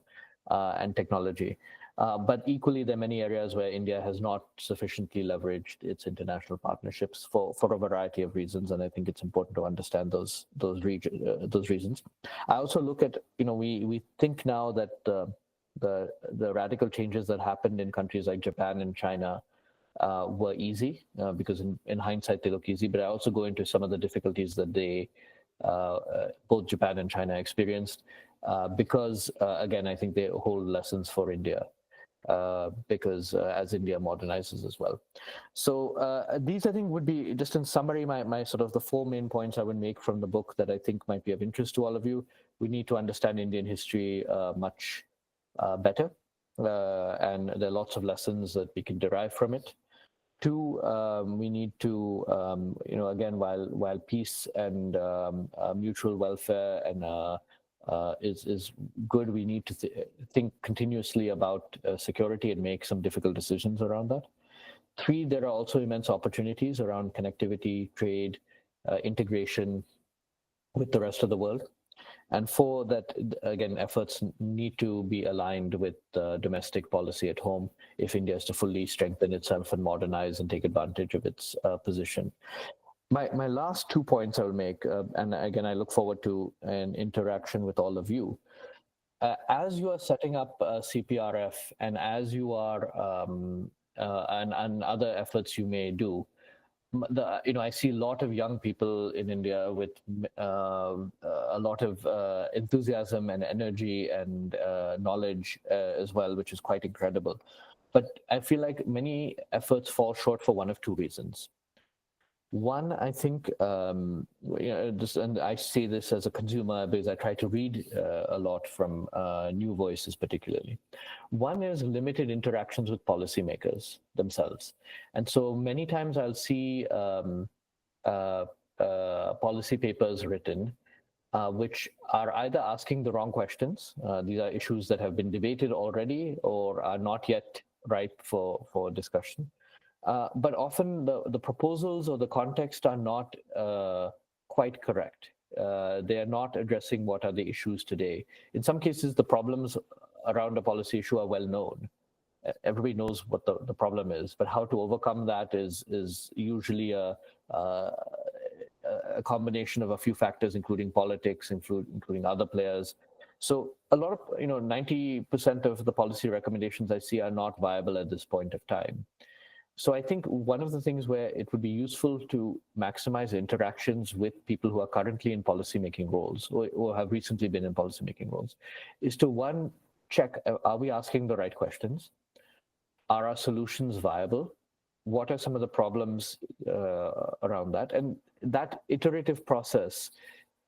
[SPEAKER 3] and technology. But equally, there are many areas where India has not sufficiently leveraged its international partnerships for a variety of reasons, and I think it's important to understand those reasons. I also look at, we think now that the radical changes that happened in countries like Japan and China were easy because in hindsight they look easy, but I also go into some of the difficulties that both Japan and China experienced because, again, I think they hold lessons for India because as India modernizes as well. So these, I think, would be, just in summary, my sort of the 4 main points I would make from the book that I think might be of interest to all of you. We need to understand Indian history much better, and there are lots of lessons that we can derive from it. 2, we need to, again, while peace and mutual welfare and is good, we need to think continuously about security and make some difficult decisions around that. 3, there are also immense opportunities around connectivity, trade, integration with the rest of the world. And 4, that again, efforts need to be aligned with domestic policy at home if India is to fully strengthen itself and modernize and take advantage of its position. My last 2 points I will make, and again, I look forward to an interaction with all of you. As you are setting up CPRF and as you are, and other efforts you may do, I see a lot of young people in India with a lot of enthusiasm and energy and knowledge as well, which is quite incredible. But I feel like many efforts fall short for one of 2 reasons. One, I think, and I see this as a consumer because I try to read a lot from new voices particularly. One is limited interactions with policymakers themselves. And so many times I'll see policy papers written which are either asking the wrong questions. These are issues that have been debated already or are not yet ripe for discussion. But often the proposals or the context are not quite correct. They are not addressing what are the issues today. In some cases, the problems around a policy issue are well known. Everybody knows what the problem is, but how to overcome that is usually a combination of a few factors, including politics, including other players. So a lot of, 90% of the policy recommendations I see are not viable at this point of time. So I think one of the things where it would be useful to maximize interactions with people who are currently in policymaking roles or have recently been in policymaking roles is to, one, check, are we asking the right questions? Are our solutions viable? What are some of the problems around that? And that iterative process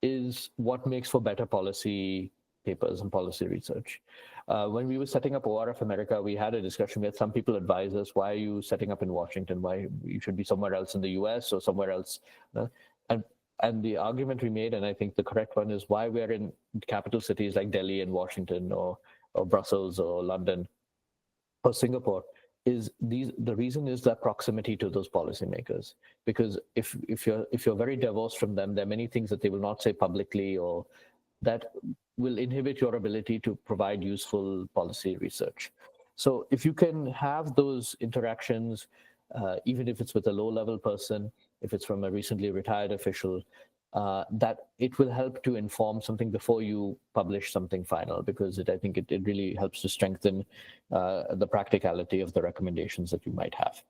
[SPEAKER 3] is what makes for better policy papers and policy research. When we were setting up ORF America, we had a discussion. We had some people advise us, why are you setting up in Washington? Why you should be somewhere else in the US or somewhere else? And the argument we made, and I think the correct one, is why we're in capital cities like Delhi and Washington or Brussels or London or Singapore is the reason is that proximity to those policymakers. Because if you're very divorced from them, there are many things that they will not say publicly or that will inhibit your ability to provide useful policy research. So if you can have those interactions, even if it's with a low-level person, if it's from a recently retired official, that it will help to inform something before you publish something final, because I think it really helps to strengthen the practicality of the recommendations that you might have.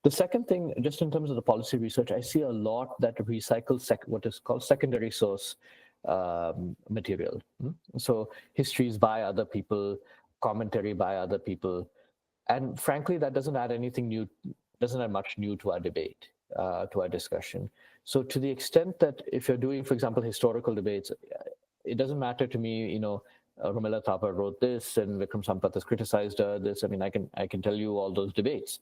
[SPEAKER 3] The second thing, just in terms of the policy research, I see a lot that recycles what is called secondary source material. So histories by other people, commentary by other people, and frankly, that doesn't add anything new, doesn't add much new to our debate, to our discussion. So to the extent that if you're doing, for example, historical debates, it doesn't matter to me, Rumila Thapar wrote this and Vikram Sampath has criticized this. I mean, I can tell you all those debates.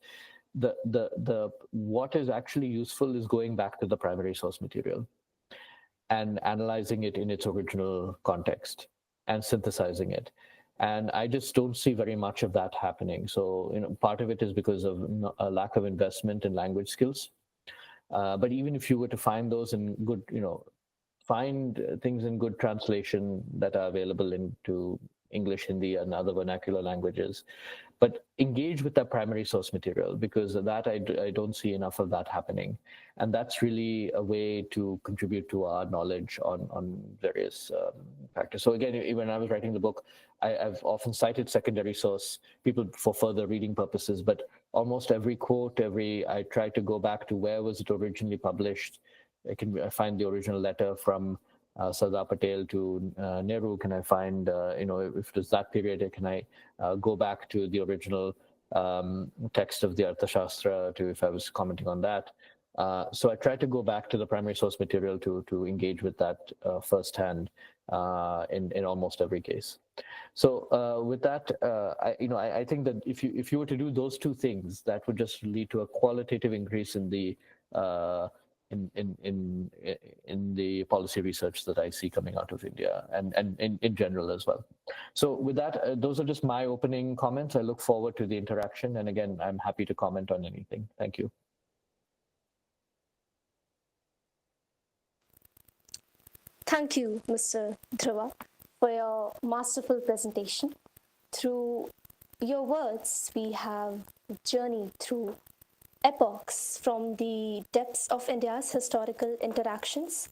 [SPEAKER 3] The what is actually useful is going back to the primary source material and analyzing it in its original context and synthesizing it. And I just don't see very much of that happening. So, part of it is because of a lack of investment in language skills. But even if you were to find those in good, find things in good translation that are available into English, Hindi, and other vernacular languages. But engage with that primary source material, because that I don't see enough of that happening. And that's really a way to contribute to our knowledge on various factors. So again, when I was writing the book, I've often cited secondary source people for further reading purposes, but almost every quote, I try to go back to where was it originally published. I find the original letter from Sardar Patel to Nehru. Can I find, if it was that period, can I go back to the original text of the Arthashastra if I was commenting on that. So I try to go back to the primary source material to engage with that firsthand in almost every case. So with that, I think that if you were to do those two things, that would just lead to a qualitative increase in the in the policy research that I see coming out of India and in general as well. So with that, those are just my opening comments. I look forward to the interaction. And again, I'm happy to comment on anything. Thank you.
[SPEAKER 1] Thank you, Mr. Dhruva, for your masterful presentation. Through your words, we have journeyed through epochs from the depths of India's historical interactions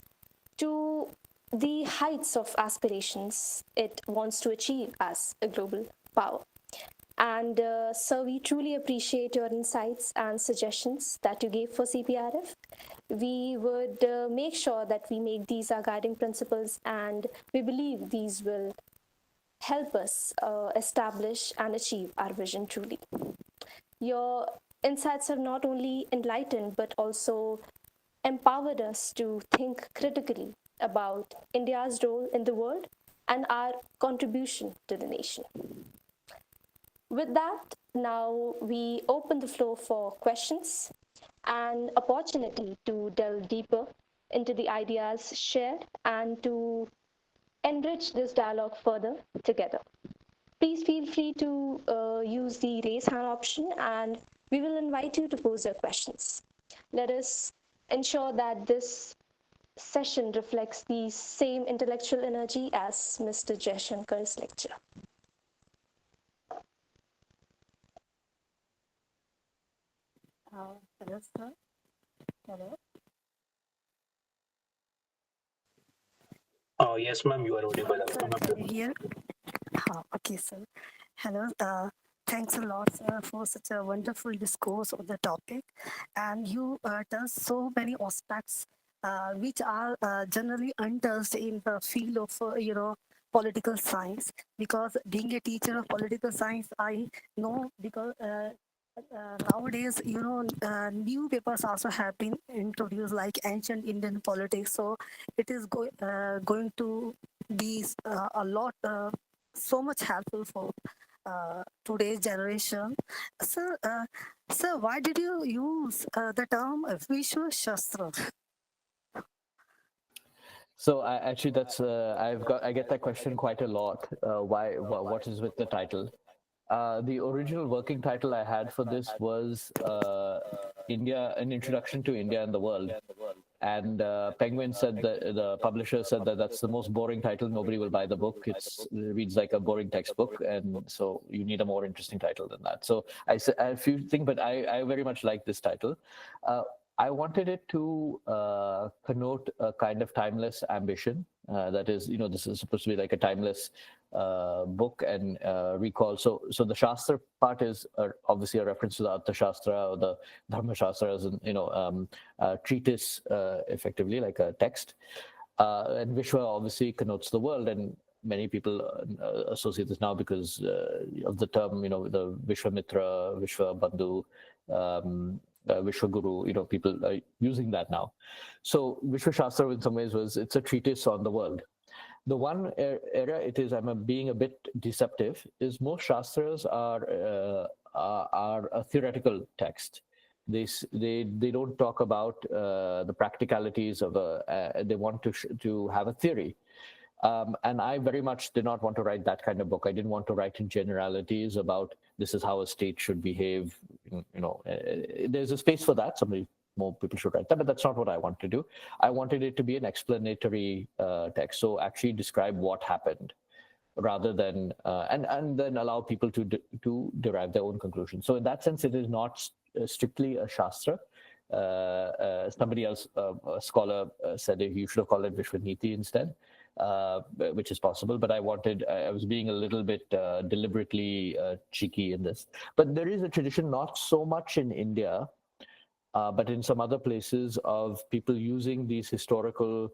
[SPEAKER 1] to the heights of aspirations it wants to achieve as a global power. And sir, we truly appreciate your insights and suggestions that you gave for CPRF. We would make sure that we make these our guiding principles, and we believe these will help us establish and achieve our vision truly. Your insights have not only enlightened but also empowered us to think critically about India's role in the world and our contribution to the nation. With that, now we open the floor for questions, an opportunity to delve deeper into the ideas shared and to enrich this dialogue further together. Please feel free to use the raise hand option, and we will invite you to pose your questions. Let us ensure that this session reflects the same intellectual energy as Mr. Jaishankar's lecture.
[SPEAKER 4] Hello, sir. Hello.
[SPEAKER 2] Yes, ma'am, you are audible.
[SPEAKER 4] Here. Okay, sir. Hello. Thanks a lot, sir, for such a wonderful discourse on the topic. And you touch so many aspects which are generally untouched in the field of, political science. Because being a teacher of political science, I know because nowadays, new papers also have been introduced, like ancient Indian politics. So it is going to be a lot, so much helpful for today's generation. Sir, why did you use the term Vishwa Shastra?
[SPEAKER 3] So actually, that's I get that question quite a lot. What is with the title? The original working title I had for this was India, an introduction to India and the world. And Penguin said that the publisher said that that's the most boring title. Nobody will buy the book. It reads like a boring textbook, and so you need a more interesting title than that. So I said a few things, but I very much like this title. I wanted it to connote a kind of timeless ambition. That is, this is supposed to be like a timeless book and recall. So the Shastra part is obviously a reference to the Arthashastra or the Dharma Shastra as treatise, effectively like a text. And Vishwa obviously connotes the world, and many people associate this now because of the term, the Vishwamitra, Vishwabandhu, Vishwaguru, people are using that now. So Vishwa Shastra in some ways it's a treatise on the world. The one area it is, I'm being a bit deceptive, is most Shastras are a theoretical text. They don't talk about the practicalities of they want to have a theory. And I very much did not want to write that kind of book. I didn't want to write in generalities about this is how a state should behave. There's a space for that. More people should write that, but that's not what I want to do. I wanted it to be an explanatory text. So actually describe what happened. rather than and then allow people to derive their own conclusions. So in that sense, it is not strictly a shastra. Somebody else, a scholar, said you should have called it Vishwaniti instead, which is possible. But I was being a little bit deliberately cheeky in this. But there is a tradition, not so much in India, but in some other places, of people using these historical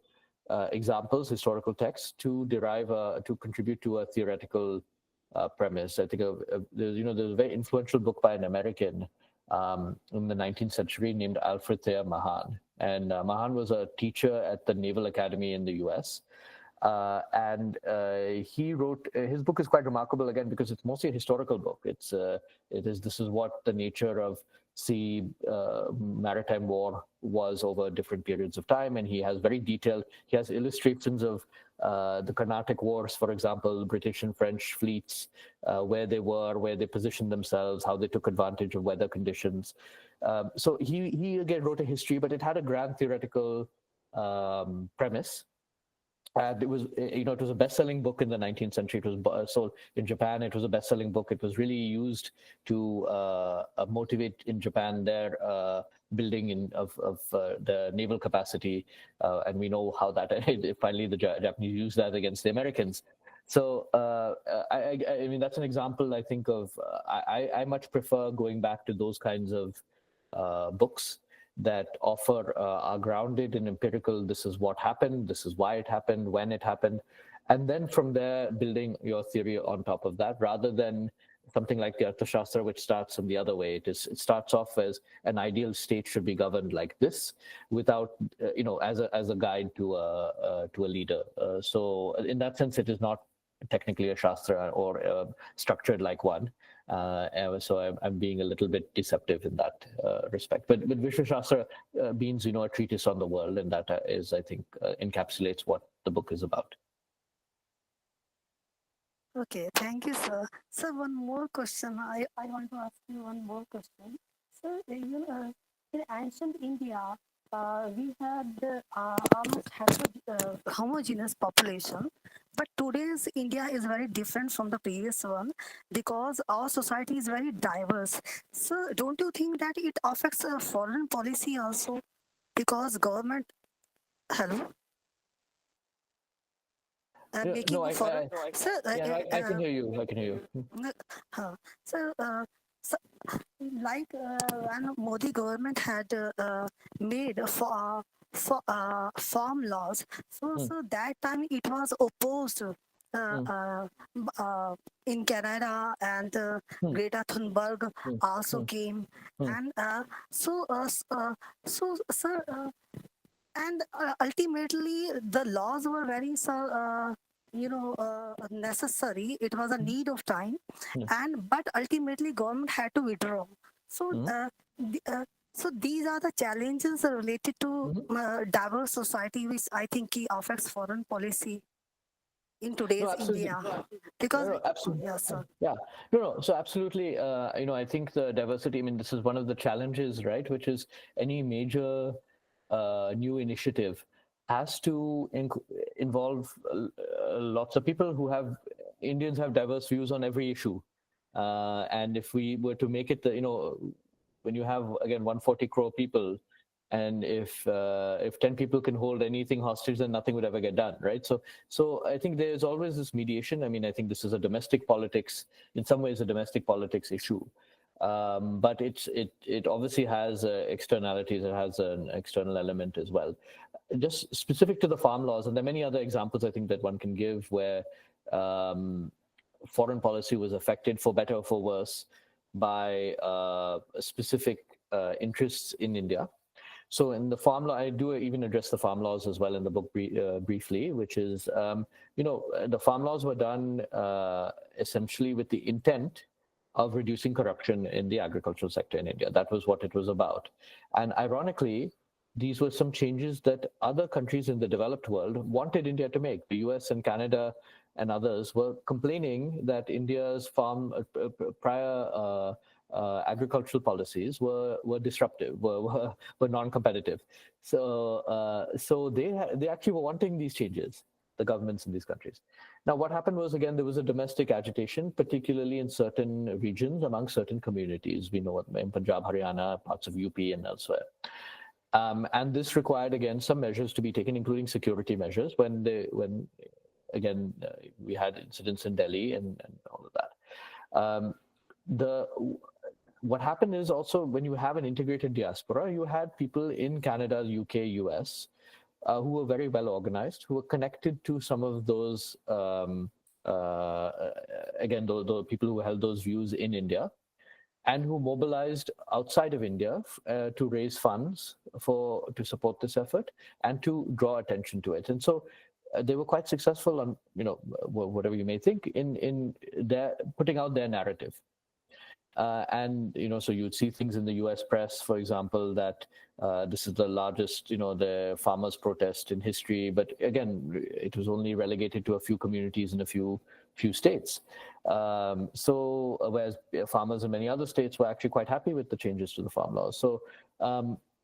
[SPEAKER 3] examples, historical texts, to contribute to a theoretical premise. I think there's a very influential book by an American in the 19th century named Alfred Thayer Mahan. And Mahan was a teacher at the Naval Academy in the US. And he wrote, his book is quite remarkable again because it's mostly a historical book. This is what the nature of maritime war was over different periods of time. And he has he has illustrations of the Carnatic Wars, for example, British and French fleets, where they were, where they positioned themselves, how they took advantage of weather conditions. So he again wrote a history, but it had a grand theoretical premise. And it was a best-selling book in the 19th century. It was sold in Japan. It was a best-selling book. It was really used to motivate in Japan their building of the naval capacity. And we know how that finally the Japanese used that against the Americans. So I mean, that's an example, I think, of I much prefer going back to those kinds of books that are grounded in empirical. This is what happened, this is why it happened, when it happened, and then from there building your theory on top of that, rather than something like the Arthashastra, which starts in the other way. It starts off as an ideal state should be governed like this, without as a guide to a leader. So in that sense, it is not technically a shastra or structured like one. So I'm being a little bit deceptive in that respect. But Vishwashastra means, a treatise on the world, and that I think, encapsulates what the book is about.
[SPEAKER 4] Okay, thank you, sir. Sir, one more question. I want to ask you one more question. Sir, in ancient India, we had almost homogeneous population, but today's India is very different from the previous one because our society is very diverse. So don't you think that it affects foreign policy also? Because government, hello? Making
[SPEAKER 3] I
[SPEAKER 4] foreign, sir,
[SPEAKER 3] can hear you. I can hear you.
[SPEAKER 4] So, like when Modi government had made farm laws, so that time it was opposed in Canada, and Greta Thunberg also came, and so sir. And ultimately, the laws were very necessary. It was a need of time, but ultimately government had to withdraw. So so these are the challenges related to diverse society, which I think affects foreign policy in today's India. Because
[SPEAKER 3] absolutely.
[SPEAKER 4] yes, sir.
[SPEAKER 3] Yeah, so absolutely. I think the diversity, I mean, this is one of the challenges, right? Which is any major new initiative has to involve lots of people Indians have diverse views on every issue. And if we were to make it, when you have, again, 140 crore people, and if 10 people can hold anything hostage, then nothing would ever get done, right? So I think there's always this mediation. I mean, I think this is in some ways a domestic politics issue. But it obviously has externalities. It has an external element as well. Just specific to the farm laws, and there are many other examples I think that one can give where foreign policy was affected, for better or for worse, by specific interests in India. So in the farm law, I do even address the farm laws as well in the book briefly, which is, the farm laws were done essentially with the intent of reducing corruption in the agricultural sector in India. That was what it was about. And ironically, these were some changes that other countries in the developed world wanted India to make. The US and Canada and others were complaining that India's prior agricultural policies were disruptive, were non-competitive. So they actually were wanting these changes. the governments in these countries. Now, what happened was, again, there was a domestic agitation, particularly in certain regions among certain communities. We know in Punjab, Haryana, parts of UP and elsewhere. And this required, again, some measures to be taken, including security measures, when we had incidents in Delhi and all of that. What happened is also, when you have an integrated diaspora, you had people in Canada, UK, US, who were very well organized, who were connected to some of those, again, the people who held those views in India, and who mobilized outside of India to raise funds to support this effort and to draw attention to it. And so they were quite successful on, whatever you may think, in their putting out their narrative. And so you'd see things in the US press, for example, that this is the largest, the farmers' protest in history. But again, it was only relegated to a few communities in a few states. So whereas farmers in many other states were actually quite happy with the changes to the farm laws. So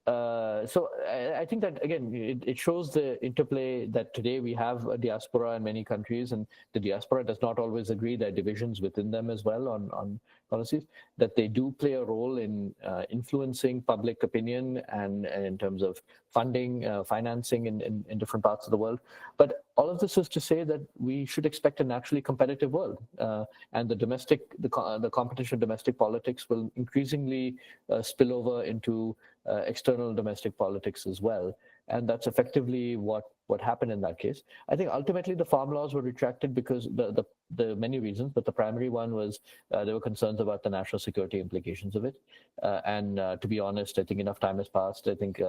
[SPEAKER 3] I think that, again, it shows the interplay that today we have a diaspora in many countries, and the diaspora does not always agree. There are divisions within them as well on policies, that they do play a role in influencing public opinion and in terms of funding, financing in different parts of the world. But all of this is to say that we should expect a naturally competitive world, and the competition of domestic politics will increasingly spill over into external domestic politics as well. And that's effectively what happened in that case. I think ultimately the farm laws were retracted because the many reasons, but the primary one was there were concerns about the national security implications of it. And to be honest, I think enough time has passed. I think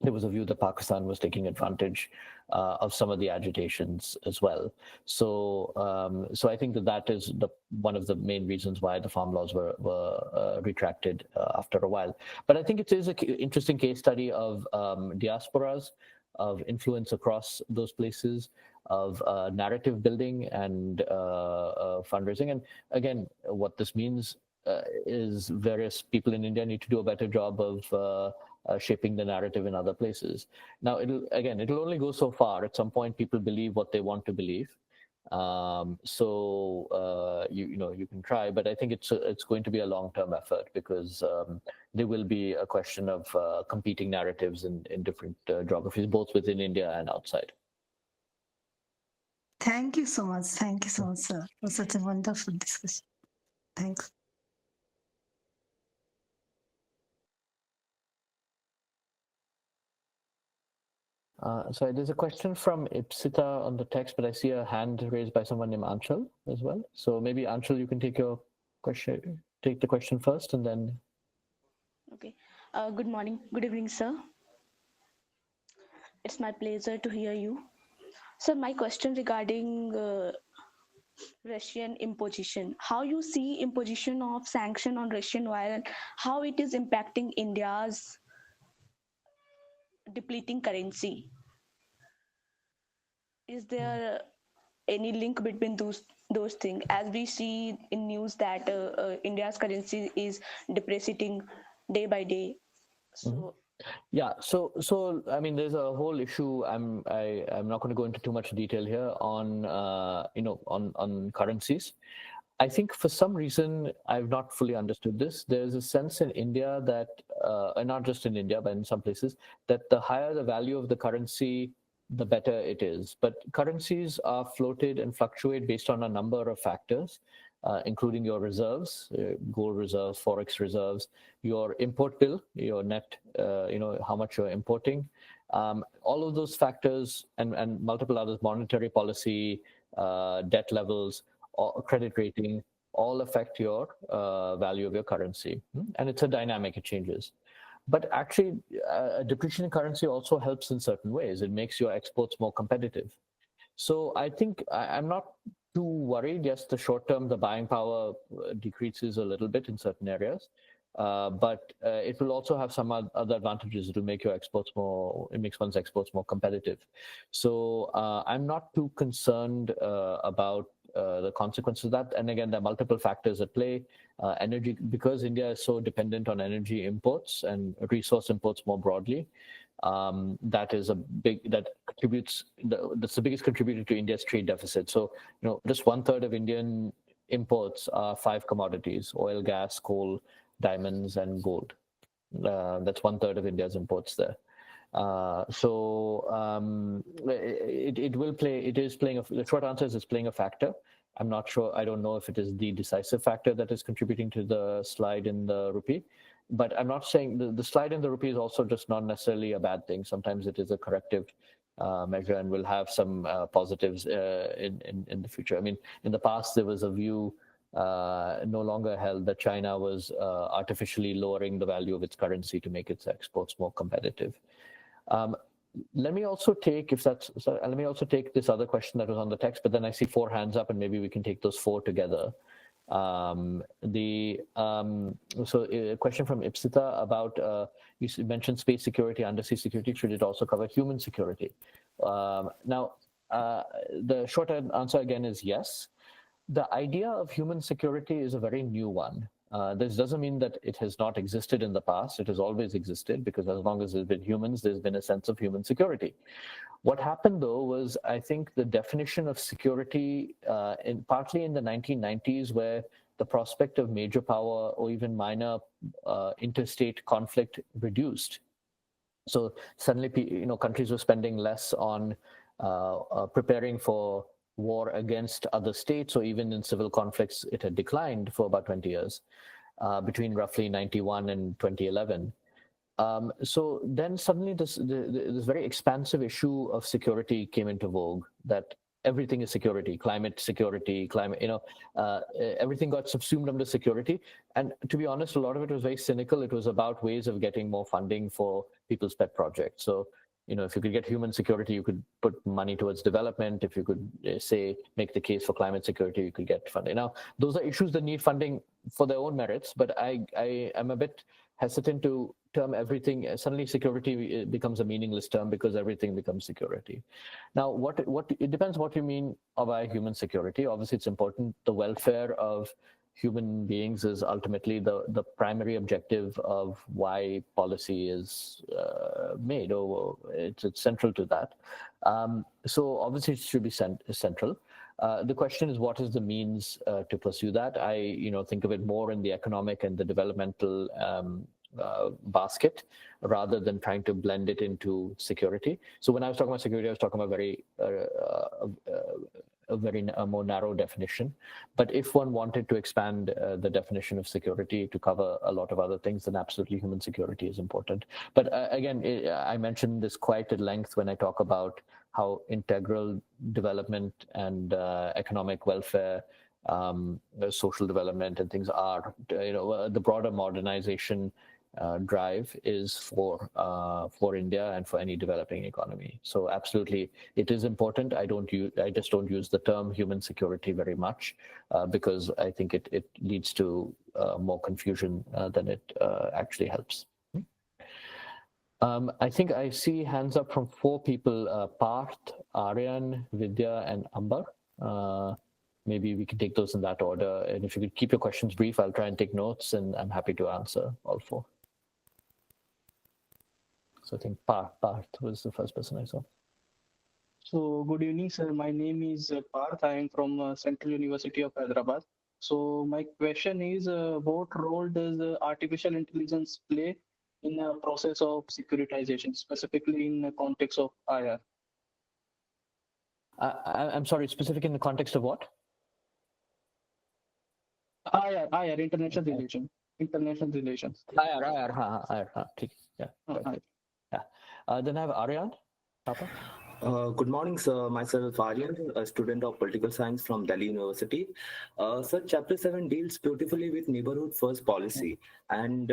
[SPEAKER 3] there was a view that Pakistan was taking advantage of some of the agitations as well. So I think that is one of the main reasons why the farm laws were retracted after a while. But I think it is an interesting case study of diasporas, of influence across those places, of narrative building and fundraising. And again, what this means is various people in India need to do a better job of shaping the narrative in other places. Now, it'll only go so far. At some point, people believe what they want to believe. You can try, but I think it's going to be a long-term effort, because there will be a question of competing narratives in different geographies, both within India and outside.
[SPEAKER 4] Thank you so much. Thank you so much, sir, for such a wonderful discussion. Thanks.
[SPEAKER 3] So there's a question from Ipsita on the text, but I see a hand raised by someone named Anshul as well. So maybe Anshul, you can take the question first, and then.
[SPEAKER 5] Okay. Good morning. Good evening, sir. It's my pleasure to hear you. Sir, my question regarding Russian imposition. How you see imposition of sanction on Russian oil, and how it is impacting India's depleting currency? Is there any link between those things? As we see in news that India's currency is depreciating day by day. So
[SPEAKER 3] yeah, so I mean, there's a whole issue. I'm not going to go into too much detail here on on currencies. I think for some reason, I've not fully understood this. There's a sense in India that, not just in India, but in some places, that the higher the value of the currency, the better it is. But currencies are floated and fluctuate based on a number of factors, including your reserves, gold reserves, forex reserves, your import bill, your net, how much you're importing. All of those factors and multiple others, monetary policy, debt levels, credit rating, all affect your value of your currency. And it's a dynamic, it changes. But actually, a depreciating currency also helps in certain ways. It makes your exports more competitive. So I think I'm not too worried. Yes, the short term, the buying power decreases a little bit in certain areas. But it will also have some other advantages. It will make your exports it makes one's exports more competitive. So I'm not too concerned about the consequences of that. And again, there are multiple factors at play. Energy, because India is so dependent on energy imports and resource imports more broadly, that is that contributes, that's the biggest contributor to India's trade deficit. So, just 1/3 of Indian imports are 5 commodities: oil, gas, coal, diamonds, and gold. That's 1/3 of India's imports there. The short answer is it's playing a factor. I'm not sure. I don't know if it is the decisive factor that is contributing to the slide in the rupee, but I'm not saying the slide in the rupee is also just not necessarily a bad thing. Sometimes it is a corrective measure and will have some positives in the future. I mean, in the past, there was a view no longer held that China was artificially lowering the value of its currency to make its exports more competitive. Let me also take this other question that was on the text, but then I see 4 hands up, and maybe we can take those 4 together. So a question from Ipsita about you mentioned space security, undersea security. Should it also cover human security? Now, the short answer again is yes. The idea of human security is a very new one. This doesn't mean that it has not existed in the past. It has always existed, because as long as there's been humans, there's been a sense of human security. What happened, though, was I think the definition of security, partly in the 1990s, where the prospect of major power or even minor interstate conflict reduced. So suddenly, countries were spending less on preparing for war against other states, or even in civil conflicts, it had declined for about 20 years, between roughly 91 and 2011. So then suddenly this very expansive issue of security came into vogue, that everything is security, everything got subsumed under security. And to be honest, a lot of it was very cynical. It was about ways of getting more funding for people's pet projects. So, if you could get human security, you could put money towards development. If you could, make the case for climate security, you could get funding. Now, those are issues that need funding for their own merits, but I am a bit hesitant to term everything. Suddenly security becomes a meaningless term because everything becomes security. Now, it depends what you mean by human security. Obviously, it's important. The welfare of human beings is ultimately the primary objective of why policy is made, or it's central to that. So obviously it should be central. The question is, what is the means to pursue that? I think of it more in the economic and the developmental basket, rather than trying to blend it into security. So when I was talking about security, I was talking about a more narrow definition. But if one wanted to expand the definition of security to cover a lot of other things, then absolutely human security is important. But again, I mentioned this quite at length when I talk about how integral development and economic welfare, social development and things are. The broader modernization drive is for India and for any developing economy. So absolutely, it is important. I just don't use the term human security very much because I think it leads to more confusion than it actually helps. I think I see hands up from 4 people: Parth, Aryan, Vidya, and Ambar. Maybe we can take those in that order. And if you could keep your questions brief, I'll try and take notes, and I'm happy to answer all 4. So I think Parth was the first person I saw.
[SPEAKER 6] So good evening, sir. My name is Parth. I am from Central University of Hyderabad. So my question is, what role does artificial intelligence play in the process of securitization, specifically in the context of IR?
[SPEAKER 3] I'm sorry, specific in the context of what?
[SPEAKER 6] IR, international relations.
[SPEAKER 3] IR, yeah. Right. Yeah. Then I have Aryan.
[SPEAKER 7] Good morning, sir. Myself, Aryan, a student of political science from Delhi University. Sir, Chapter 7 deals beautifully with neighborhood first policy. And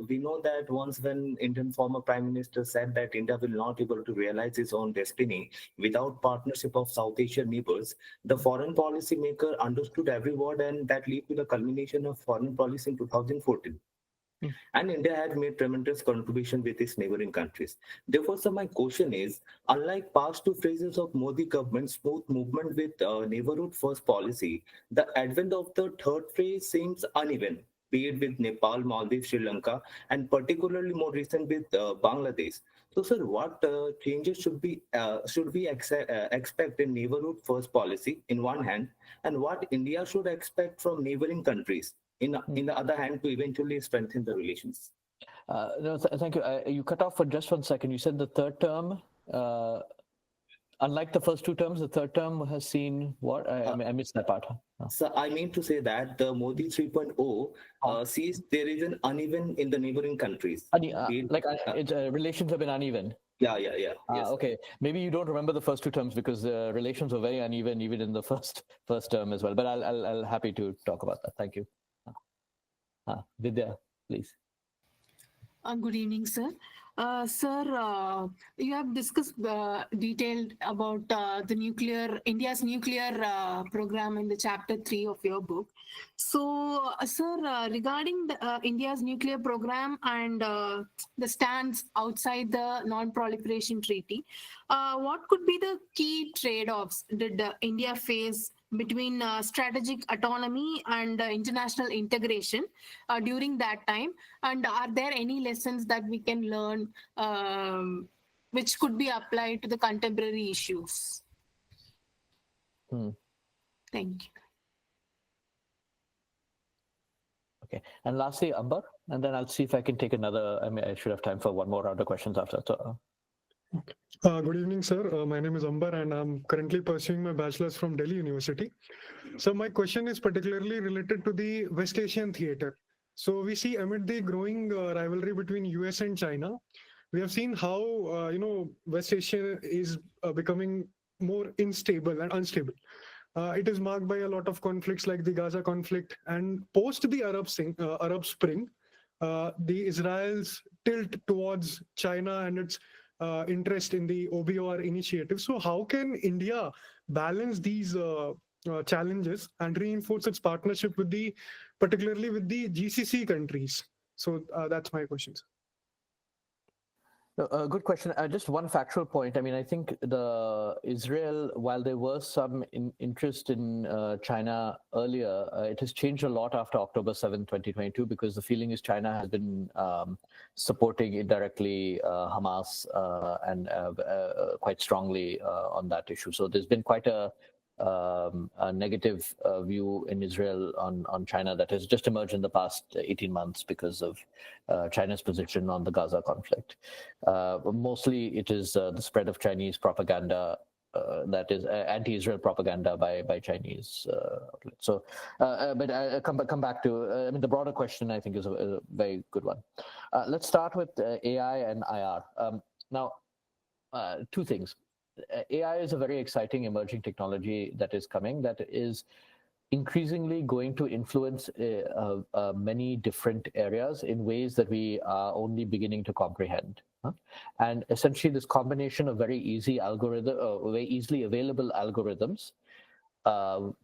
[SPEAKER 7] we know that once when Indian former Prime Minister said that India will not be able to realize its own destiny without partnership of South Asian neighbors, the foreign policy maker understood every word, and that led to the culmination of foreign policy in 2014. And India had made tremendous contribution with its neighboring countries. Therefore, sir, my question is, unlike past 2 phases of Modi government's smooth movement with neighborhood first policy, the advent of the third phase seems uneven, be it with Nepal, Maldives, Sri Lanka, and particularly more recent with Bangladesh. So, sir, what changes should we expect in neighborhood first policy in one hand, and what India should expect from neighboring countries in the other hand to eventually strengthen the relations?
[SPEAKER 3] No, thank you. You cut off for just 1 second. You said the third term, unlike the first two terms, the third term has seen what? I missed that part.
[SPEAKER 7] So I mean to say that the Modi 3.0 sees there is an uneven in the neighboring countries.
[SPEAKER 3] Relations have been uneven.
[SPEAKER 7] Yeah. Yes.
[SPEAKER 3] Okay, maybe you don't remember the first two terms because the relations were very uneven even in the first term as well. But I'll happy to talk about that. Thank you. Vidya, please.
[SPEAKER 8] Good evening, sir. Sir, you have discussed detailed about India's nuclear program in the chapter 3 of your book. So, sir, regarding India's nuclear program and the stance outside the Non-Proliferation Treaty, what could be the key trade-offs did India face between strategic autonomy and international integration during that time? And are there any lessons that we can learn which could be applied to the contemporary issues? Thank you.
[SPEAKER 3] Okay, and lastly, Ambar, and then I'll see if I can take another. I mean, I should have time for one more round of questions after. So,
[SPEAKER 9] Good evening, sir. My name is Ambar, and I'm currently pursuing my bachelor's from Delhi University. So my question is particularly related to the West Asian theater. So we see amid the growing rivalry between US and China, we have seen how West Asia is becoming more unstable. It is marked by a lot of conflicts like the Gaza conflict, and post the Arab Spring, the Israel's tilt towards China and its interest in the OBOR initiative. So how can India balance these challenges and reinforce its partnership particularly with the GCC countries? So that's my question, sir.
[SPEAKER 3] Good question. Just one factual point. I mean, I think Israel, while there was some interest in China earlier, it has changed a lot after October 7, 2022, because the feeling is China has been supporting indirectly Hamas and quite strongly on that issue. So there's been quite a negative view in Israel on China that has just emerged in the past 18 months because of China's position on the Gaza conflict. Mostly it is the spread of Chinese propaganda, that is anti-Israel propaganda by Chinese outlets. So, but I'll come back to, I mean, the broader question I think is a very good one. Let's start with AI and IR. Now, two things. AI is a very exciting emerging technology that is coming, that is increasingly going to influence many different areas in ways that we are only beginning to comprehend. And essentially this combination of very easily available algorithms,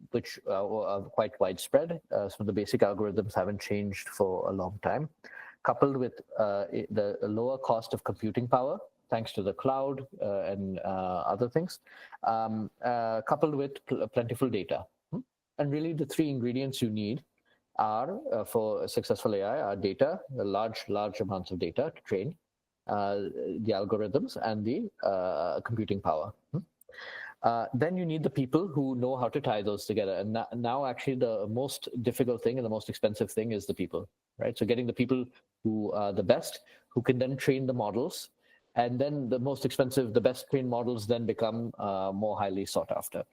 [SPEAKER 3] which are quite widespread, so the basic algorithms haven't changed for a long time, coupled with the lower cost of computing power, thanks to the cloud and other things, coupled with plentiful data. And really the three ingredients you need are, for successful AI, are data, large amounts of data to train the algorithms, and the computing power. Then you need the people who know how to tie those together. And now actually the most difficult thing and the most expensive thing is the people, right? So getting the people who are the best, who can then train the models, and then the most expensive, the best trained models then become more highly sought after.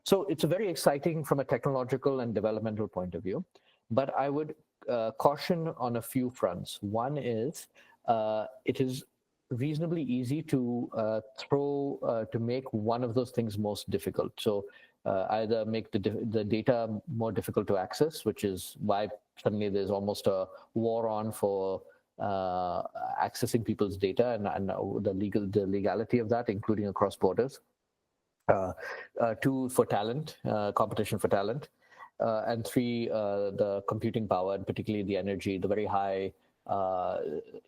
[SPEAKER 3] So it's very exciting from a technological and developmental point of view, but I would caution on a few fronts. One is it is reasonably easy to make one of those things most difficult. So either make the data more difficult to access, which is why suddenly there's almost a war on for accessing people's data and the legality of that, including across borders. Two, for talent, competition for talent, and three, the computing power, and particularly the energy, the very high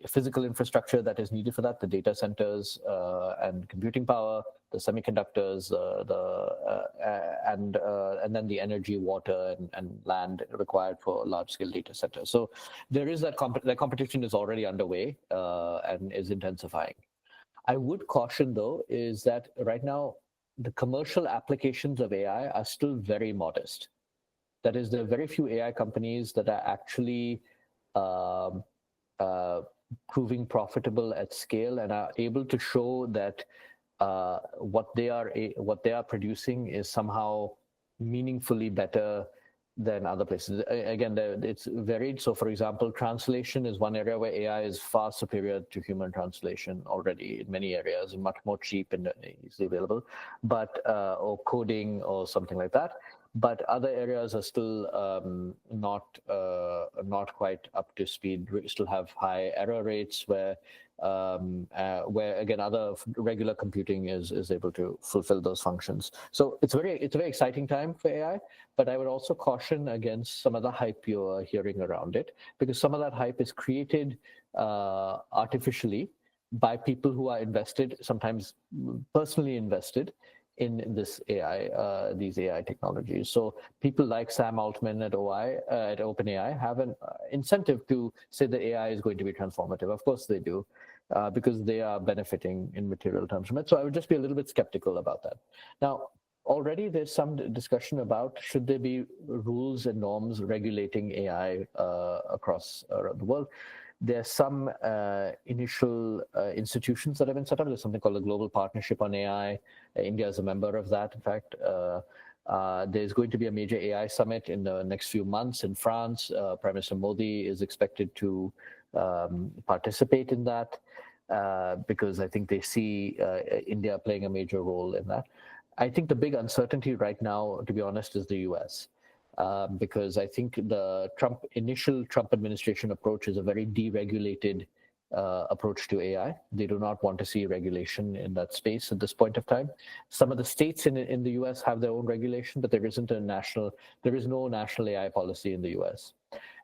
[SPEAKER 3] physical infrastructure that is needed for that, the data centers and computing power, the semiconductors, and then the energy, water, and land required for large-scale data centers. So there is that competition is already underway and is intensifying. I would caution, though, is that right now the commercial applications of AI are still very modest. That is, there are very few AI companies that are actually um, proving profitable at scale and are able to show that what they are producing is somehow meaningfully better than other places. Again, it's varied. So, for example, translation is one area where AI is far superior to human translation already in many areas, and much more cheap and easily available. But or coding or something like that. But other areas are still not quite up to speed. We still have high error rates where again other regular computing is able to fulfill those functions. So it's a very exciting time for AI, but I would also caution against some of the hype you're hearing around it, because some of that hype is created artificially by people who are invested, sometimes personally invested in this AI, these AI technologies. So people like Sam Altman at OpenAI have an incentive to say that AI is going to be transformative. Of course they do, because they are benefiting in material terms from it. So I would just be a little bit skeptical about that. Now, already there's some discussion about should there be rules and norms regulating AI across the world. There are some initial institutions that have been set up. There's something called the Global Partnership on AI. India is a member of that, in fact. There's going to be a major AI summit in the next few months in France. Prime Minister Modi is expected to participate in that because I think they see India playing a major role in that. I think the big uncertainty right now, to be honest, is the US. Because I think the initial Trump administration approach is a very deregulated approach to AI. They do not want to see regulation in that space at this point of time. Some of the states in the US have their own regulation, but there is no national AI policy in the US.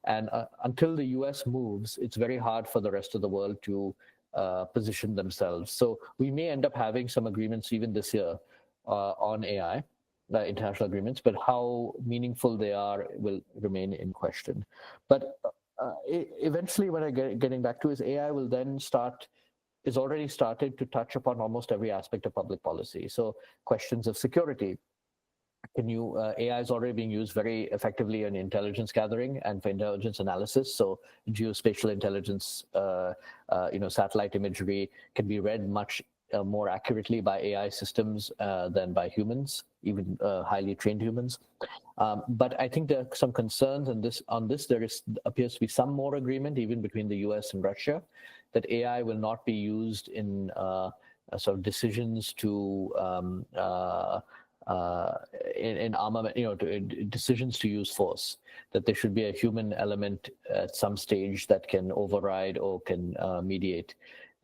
[SPEAKER 3] And until the US moves, it's very hard for the rest of the world to position themselves. So we may end up having some agreements even this year on AI. International agreements, but how meaningful they are will remain in question. But eventually, what I'm getting back to is AI will then is already started to touch upon almost every aspect of public policy. So questions of security. AI is already being used very effectively in intelligence gathering and for intelligence analysis. So geospatial intelligence, satellite imagery can be read much more accurately by AI systems than by humans, even highly trained humans. But I think there are some concerns, and on this there appears to be some more agreement, even between the US and Russia, that AI will not be used in sort of decisions to in armament, decisions to use force. That there should be a human element at some stage that can override or can mediate.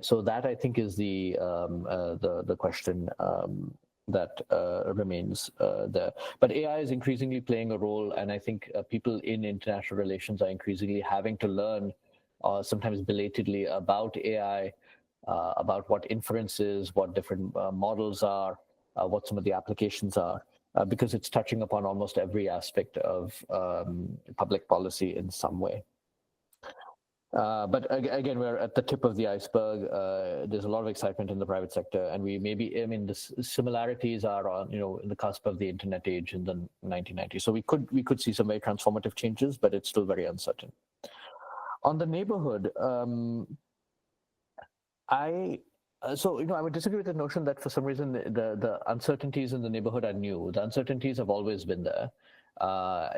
[SPEAKER 3] So that, I think, is the question that remains there. But AI is increasingly playing a role, and I think people in international relations are increasingly having to learn, sometimes belatedly, about AI, about what inference is, what different models are, what some of the applications are, because it's touching upon almost every aspect of public policy in some way. But again, we're at the tip of the iceberg. There's a lot of excitement in the private sector, and the similarities are on, in the cusp of the internet age in the 1990s. So we could see some very transformative changes, but it's still very uncertain. On the neighborhood, I would disagree with the notion that for some reason the uncertainties in the neighborhood are new. The uncertainties have always been there.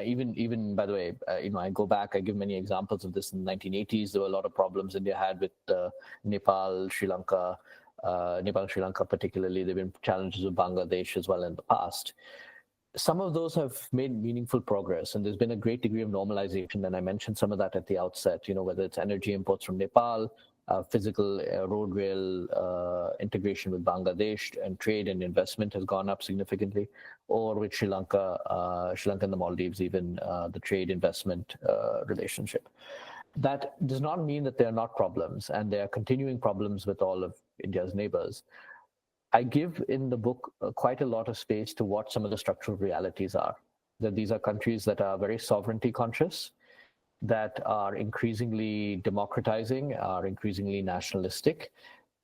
[SPEAKER 3] Even by the way, I go back, I give many examples of this in the 1980s. There were a lot of problems India had with Nepal, Sri Lanka particularly. There have been challenges with Bangladesh as well in the past. Some of those have made meaningful progress, and there's been a great degree of normalization. And I mentioned some of that at the outset, whether it's energy imports from Nepal, physical road rail integration with Bangladesh, and trade and investment has gone up significantly, or with Sri Lanka and the Maldives, even the trade investment relationship. That does not mean that there are not problems, and there are continuing problems with all of India's neighbors. I give in the book quite a lot of space to what some of the structural realities are, that these are countries that are very sovereignty conscious, that are increasingly democratizing, are increasingly nationalistic,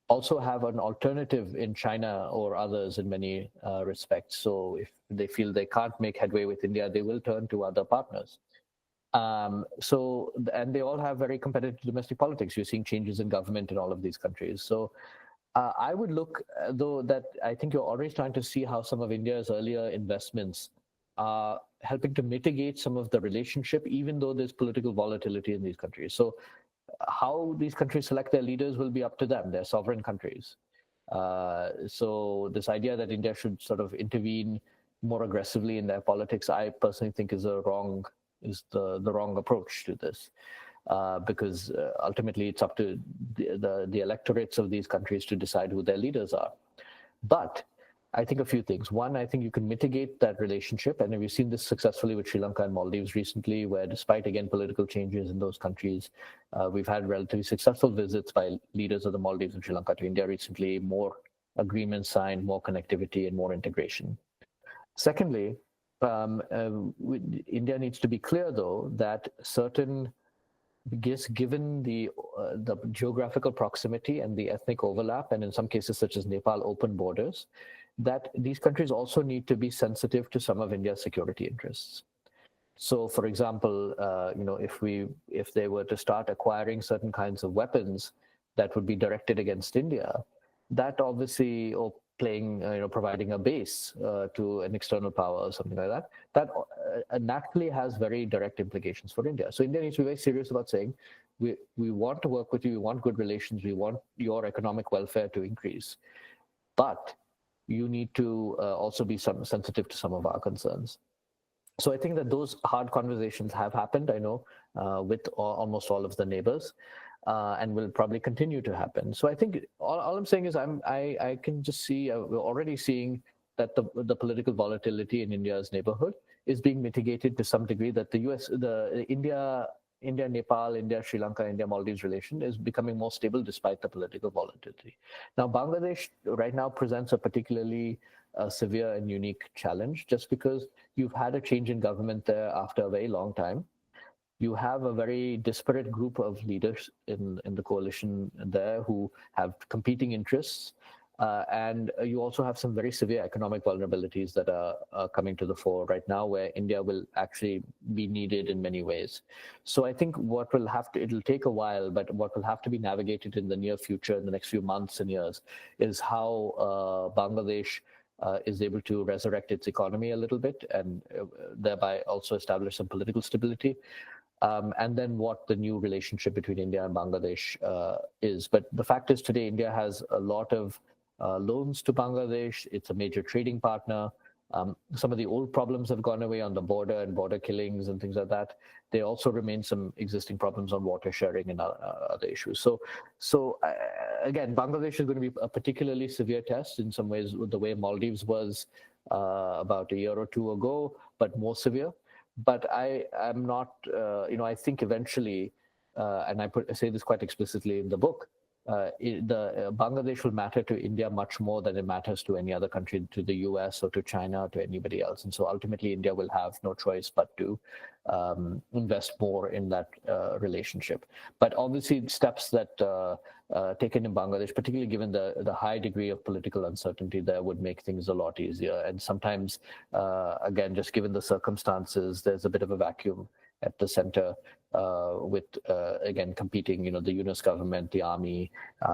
[SPEAKER 3] also have an alternative in China or others in many respects. So if they feel they can't make headway with India, they will turn to other partners. And they all have very competitive domestic politics. You're seeing changes in government in all of these countries. So I would look, though, that I think you're already starting to see how some of India's earlier investments are helping to mitigate some of the relationship, even though there's political volatility in these countries. So how these countries select their leaders will be up to them. They're sovereign countries. So this idea that India should sort of intervene more aggressively in their politics, I personally think is the wrong approach to this. Because ultimately it's up to the electorates of these countries to decide who their leaders are. But I think a few things. One, I think you can mitigate that relationship, and we've seen this successfully with Sri Lanka and Maldives recently, where despite, again, political changes in those countries, we've had relatively successful visits by leaders of the Maldives and Sri Lanka to India recently, more agreements signed, more connectivity, and more integration. Secondly, India needs to be clear, though, that given the geographical proximity and the ethnic overlap, and in some cases such as Nepal, open borders, that these countries also need to be sensitive to some of India's security interests. So, for example, if they were to start acquiring certain kinds of weapons that would be directed against India, that obviously, or providing a base to an external power or something like that, that naturally has very direct implications for India. So India needs to be very serious about saying, we want to work with you, we want good relations, we want your economic welfare to increase, but you need to also be sensitive to some of our concerns. So I think that those hard conversations have happened, I know, with almost all of the neighbors. And will probably continue to happen. So I think all I'm saying is I can just see, we're already seeing that the political volatility in India's neighborhood is being mitigated to some degree, that the India, Nepal, India, Sri Lanka, India, Maldives relation is becoming more stable despite the political volatility. Now, Bangladesh right now presents a particularly severe and unique challenge, just because you've had a change in government there after a very long time. You have a very disparate group of leaders in the coalition there who have competing interests. And you also have some very severe economic vulnerabilities that are coming to the fore right now, where India will actually be needed in many ways. So I think it'll take a while, but what will have to be navigated in the near future, in the next few months and years, is how Bangladesh is able to resurrect its economy a little bit, and thereby also establish some political stability. And then what the new relationship between India and Bangladesh is. But the fact is, today, India has a lot of loans to Bangladesh. It's a major trading partner. Some of the old problems have gone away on the border and border killings and things like that. There also remain some existing problems on water sharing and other issues. So again, Bangladesh is going to be a particularly severe test in some ways, with the way Maldives was about a year or two ago, but more severe. But I am not, I think eventually, and I say this quite explicitly in the book, Bangladesh will matter to India much more than it matters to any other country, to the US or to China or to anybody else. And so ultimately, India will have no choice but to invest more in that relationship. But obviously, steps that taken in Bangladesh, particularly given the high degree of political uncertainty there, would make things a lot easier. And sometimes, again, just given the circumstances, there's a bit of a vacuum at the center with, again, competing, the Yunus government, the army,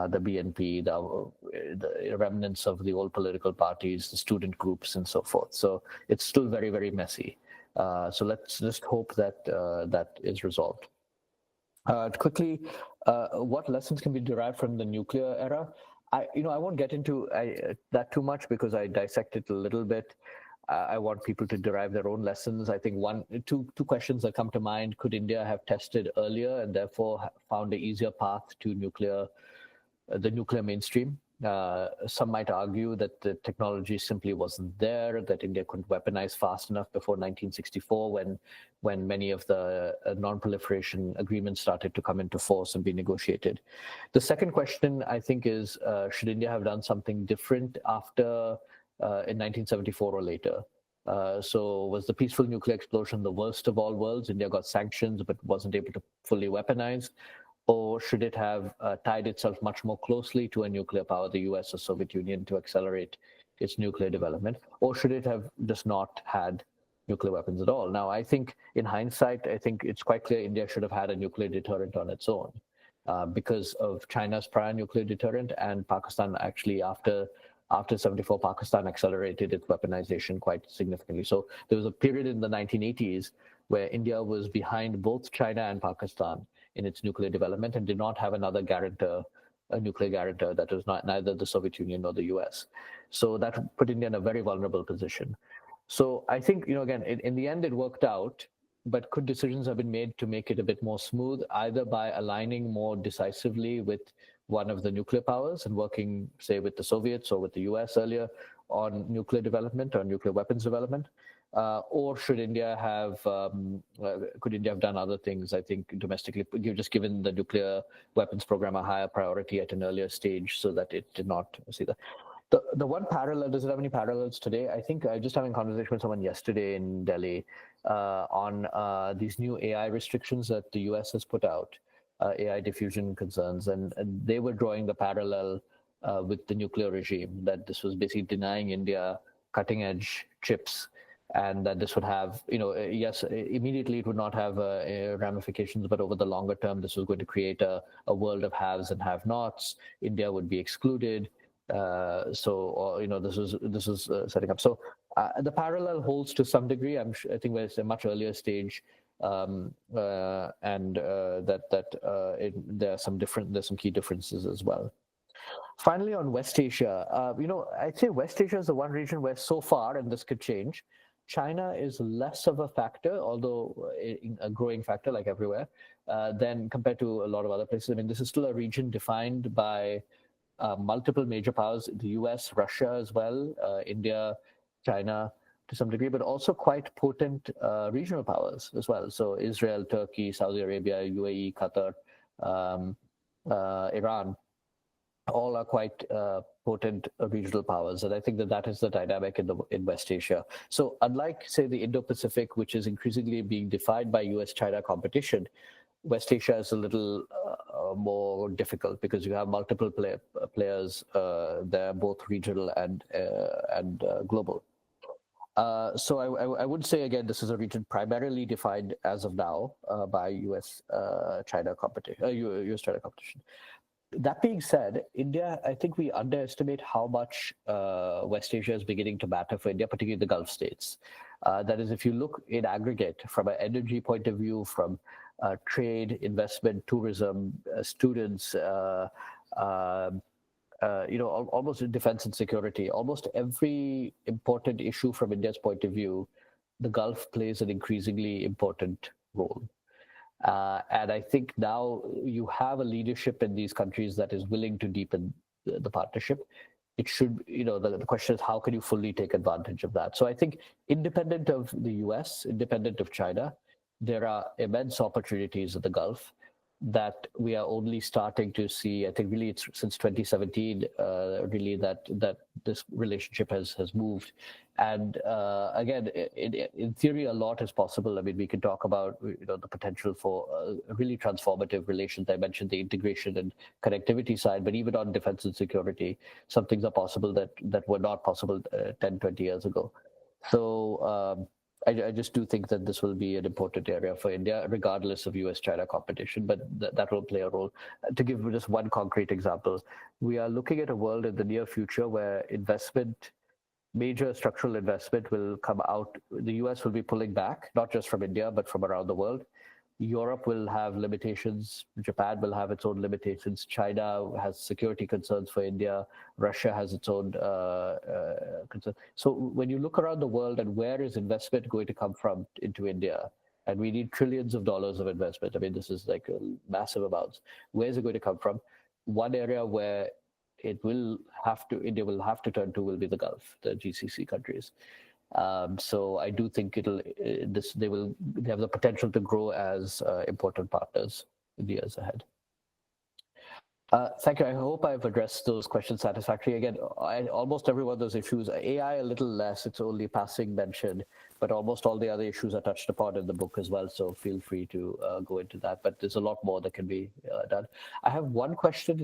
[SPEAKER 3] the BNP, the remnants of the old political parties, the student groups, and so forth. So it's still very, very messy. So let's just hope that that is resolved. Quickly, what lessons can be derived from the nuclear era? I won't get into that too much because I dissect it a little bit. I want people to derive their own lessons. I think two questions that come to mind: could India have tested earlier and therefore found an easier path to the nuclear mainstream? Some might argue that the technology simply wasn't there, that India couldn't weaponize fast enough before 1964, when many of the non-proliferation agreements started to come into force and be negotiated. The second question, I think, is should India have done something different after in 1974 or later? So was the peaceful nuclear explosion the worst of all worlds? India got sanctions but wasn't able to fully weaponize. or should it have tied itself much more closely to a nuclear power, the US or Soviet Union, to accelerate its nuclear development, or should it have just not had nuclear weapons at all? Now, I think in hindsight, I think it's quite clear India should have had a nuclear deterrent on its own because of China's prior nuclear deterrent, and Pakistan actually after 74, Pakistan accelerated its weaponization quite significantly. So there was a period in the 1980s where India was behind both China and Pakistan in its nuclear development and did not have another guarantor, a nuclear guarantor that was neither the Soviet Union nor the US. So that put India in a very vulnerable position. So I think, again, in the end, it worked out, but could decisions have been made to make it a bit more smooth, either by aligning more decisively with one of the nuclear powers and working, say, with the Soviets or with the US earlier on nuclear development or nuclear weapons development? Or should India have, could India have done other things, I think, domestically, just given the nuclear weapons program a higher priority at an earlier stage so that it did not see that? The one parallel, does it have any parallels today? I think I just having a conversation with someone yesterday in Delhi on these new AI restrictions that the US has put out, AI diffusion concerns, and they were drawing the parallel with the nuclear regime, that this was basically denying India cutting edge chips, and that this would have, yes, immediately it would not have ramifications, but over the longer term, this was going to create a world of haves and have-nots. India would be excluded. This is setting up. So the parallel holds to some degree. I think we're at a much earlier stage, and there's some key differences as well. Finally, on West Asia, I'd say West Asia is the one region where so far, and this could change, China is less of a factor, although a growing factor like everywhere, than compared to a lot of other places. I mean, this is still a region defined by multiple major powers, the US, Russia as well, India, China to some degree, but also quite potent regional powers as well. So Israel, Turkey, Saudi Arabia, UAE, Qatar, Iran, all are quite potent regional powers. And I think that is the dynamic in West Asia. So unlike, say, the Indo-Pacific, which is increasingly being defined by US-China competition, West Asia is a little more difficult because you have multiple players there, both regional and global. So I would say, again, this is a region primarily defined as of now by US-China competition. That being said, India, I think we underestimate how much West Asia is beginning to matter for India, particularly the Gulf states. That is, if you look in aggregate from an energy point of view, from trade, investment, tourism, students, almost in defense and security, almost every important issue from India's point of view, the Gulf plays an increasingly important role. And I think now you have a leadership in these countries that is willing to deepen the partnership. It should, the question is, how can you fully take advantage of that? So I think independent of the US, independent of China, there are immense opportunities in the Gulf that we are only starting to see. I think really it's since 2017, really that this relationship has moved. And again, in theory, a lot is possible. I mean, we can talk about the potential for really transformative relations. I mentioned the integration and connectivity side, but even on defense and security, some things are possible that were not possible 10, 20 years ago. So I just do think that this will be an important area for India, regardless of US-China competition, but that will play a role. To give just one concrete example, we are looking at a world in the near future where major structural investment will come out. The US will be pulling back, not just from India, but from around the world. Europe will have limitations. Japan will have its own limitations. China has security concerns for India. Russia has its own concerns. So when you look around the world and where is investment going to come from into India, and we need trillions of dollars of investment. I mean, this is like massive amounts. Where is it going to come from? One area where India will have to turn to will be the Gulf, the GCC countries. So I do think they have the potential to grow as important partners in the years ahead. Thank you. I hope I've addressed those questions satisfactorily. Again, almost every one of those issues, AI a little less, it's only passing mention, but almost all the other issues are touched upon in the book as well. So feel free to go into that. But there's a lot more that can be done. I have one question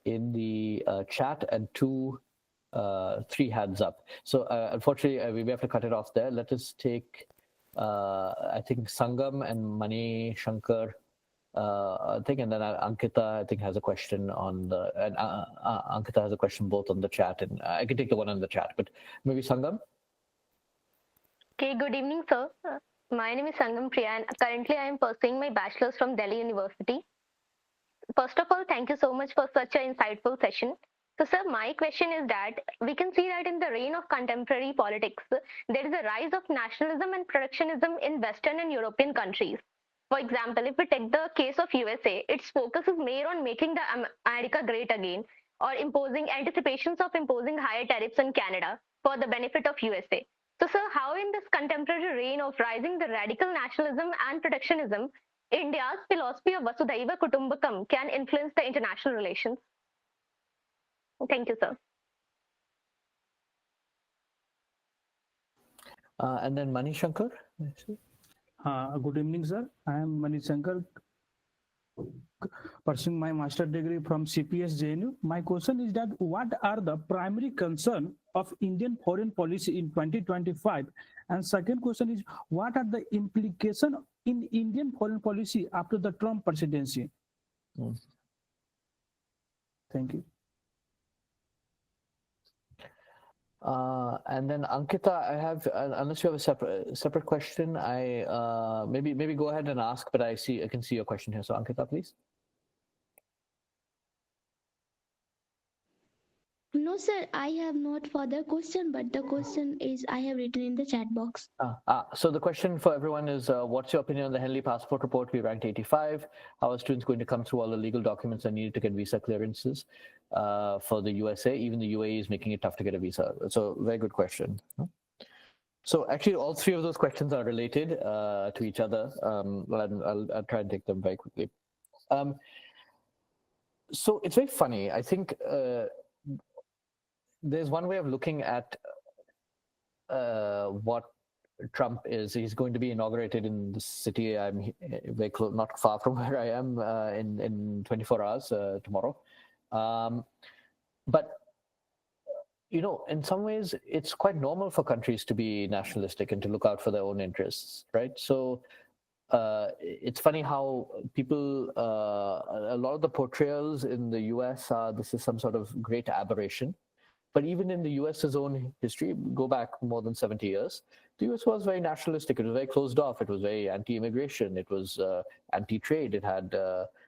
[SPEAKER 3] in the chat and three hands up. So unfortunately, we have to cut it off there. Let us take, I think, Sangam and Mani Shankar. I think, and then Ankita, I think, has a question on the, and Ankita has a question both on the chat, and I can take the one on the chat, but maybe Sangam?
[SPEAKER 10] Okay, good evening, sir. My name is Sangam Priya, and currently I am pursuing my bachelor's from Delhi University. First of all, thank you so much for such an insightful session. So, sir, my question is that we can see that in the reign of contemporary politics, there is a rise of nationalism and protectionism in Western and European countries. For example, if we take the case of USA, its focus is more on making the America great again, or imposing anticipations of imposing higher tariffs in Canada for the benefit of USA. So, sir, how in this contemporary reign of rising the radical nationalism and protectionism, India's philosophy of Vasudhaiva Kutumbakam can influence the international relations? Thank you, sir.
[SPEAKER 3] And then Mani Shankar?
[SPEAKER 11] Good evening, sir. I am Mani Shankar, pursuing my master degree from CPS JNU. My question is that what are the primary concern of Indian foreign policy in 2025? And second question is, what are the implications in Indian foreign policy after the Trump presidency? Thank you.
[SPEAKER 3] And then Ankita, I have, unless you have a separate question, I maybe go ahead and ask, but I can see your question here. So Ankita, please.
[SPEAKER 12] No, sir, I have not further question, but the question is I have written in the chat box.
[SPEAKER 3] So the question for everyone is, what's your opinion on the Henley Passport Report? We ranked 85. How are students going to come through all the legal documents that needed to get visa clearances for the USA? Even the UAE is making it tough to get a visa. So very good question. So actually, all three of those questions are related to each other. I'll try and take them very quickly. So it's very funny. I think there's one way of looking at what Trump is. He's going to be inaugurated in the city. I'm very close, not far from where I am, in 24 hours tomorrow. But you know, in some ways, it's quite normal for countries to be nationalistic and to look out for their own interests, right? So it's funny how people, a lot of the portrayals in the US are this is some sort of great aberration. But even in the US's own history, go back more than 70 years, the US was very nationalistic. It was very closed off. It was very anti-immigration. It was anti-trade. It had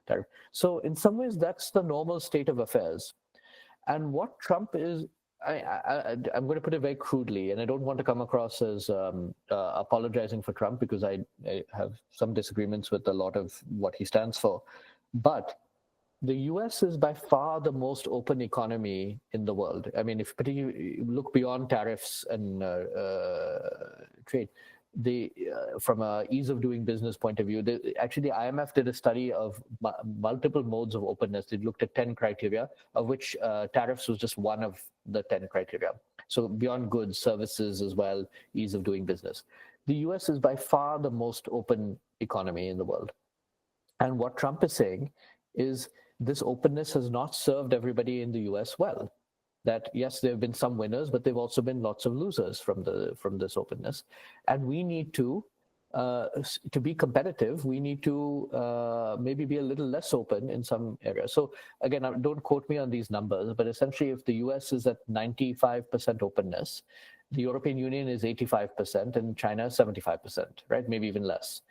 [SPEAKER 3] tariff. So in some ways, that's the normal state of affairs. And what Trump is, I'm going to put it very crudely, and I don't want to come across as apologizing for Trump because I have some disagreements with a lot of what he stands for. But the US is by far the most open economy in the world. I mean, if you look beyond tariffs and trade, from a ease of doing business point of view, actually the IMF did a study of multiple modes of openness. They looked at 10 criteria, of which tariffs was just one of the 10 criteria. So beyond goods, services as well, ease of doing business. The US is by far the most open economy in the world. And what Trump is saying is this openness has not served everybody in the US well. That yes, there have been some winners, but there have also been lots of losers from this openness. And we need to be competitive, we need to maybe be a little less open in some areas. So again, don't quote me on these numbers, but essentially if the US is at 95% openness, the European Union is 85% and China is 75%, right? Maybe even less.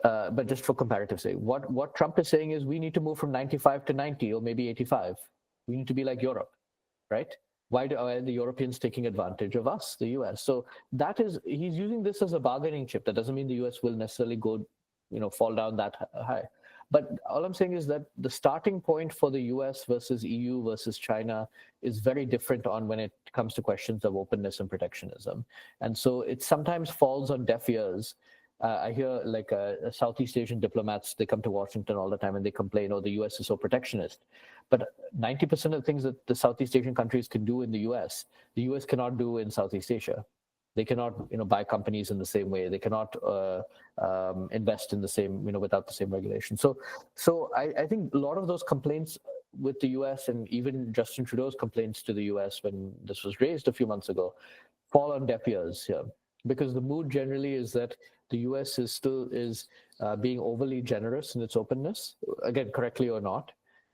[SPEAKER 3] But just for comparative sake, what Trump is saying is we need to move from 95 to 90 or maybe 85. We need to be like Europe, right? Why are the Europeans taking advantage of us, the US? So that is, he's using this as a bargaining chip. That doesn't mean the US will necessarily go, fall down that high. But all I'm saying is that the starting point for the US versus EU versus China is very different when it comes to questions of openness and protectionism. And so it sometimes falls on deaf ears. I hear like Southeast Asian diplomats, they come to Washington all the time and they complain, oh, the US is so protectionist. But 90% of the things that the Southeast Asian countries can do in the US cannot do in Southeast Asia. They cannot, buy companies in the same way. They cannot invest in the same, without the same regulation. So I think a lot of those complaints with the US, and even Justin Trudeau's complaints to the US when this was raised a few months ago, fall on deaf ears here, because the mood generally is that the US is still being overly generous in its openness, again, correctly or not,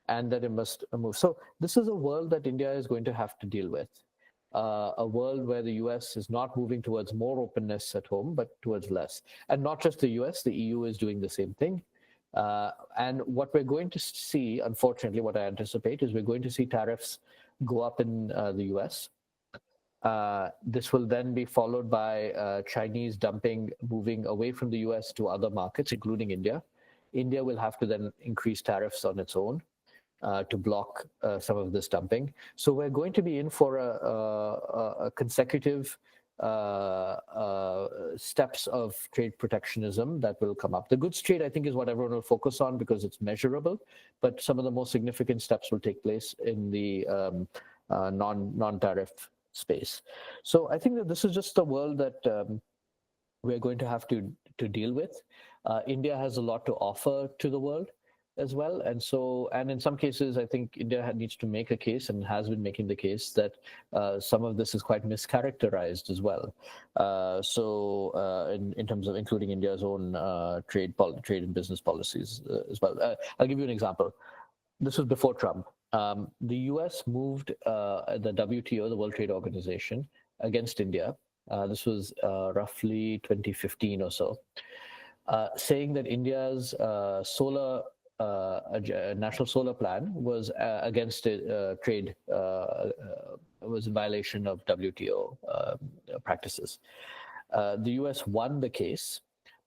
[SPEAKER 3] and that it must move. So this is a world that India is going to have to deal with. A world where the US is not moving towards more openness at home, but towards less. And not just the US, the EU is doing the same thing. And what we're going to see, unfortunately, what I anticipate is we're going to see tariffs go up in the US. This will then be followed by Chinese dumping, moving away from the US to other markets, including India. India will have to then increase tariffs on its own to block some of this dumping. So we're going to be in for a consecutive steps of trade protectionism that will come up. The goods trade, I think, is what everyone will focus on because it's measurable, but some of the most significant steps will take place in the non-tariff space. So I think that this is just the world that we're going to have to deal with. India has a lot to offer to the world as well. And in some cases, I think India needs to make a case and has been making the case that some of this is quite mischaracterized as well. In terms of including India's own trade and business policies as well. I'll give you an example. This was before Trump. The US moved the WTO, the World Trade Organization, against India. This was roughly 2015 or so, saying that India's national solar plan was against trade, was in violation of WTO practices. The US won the case,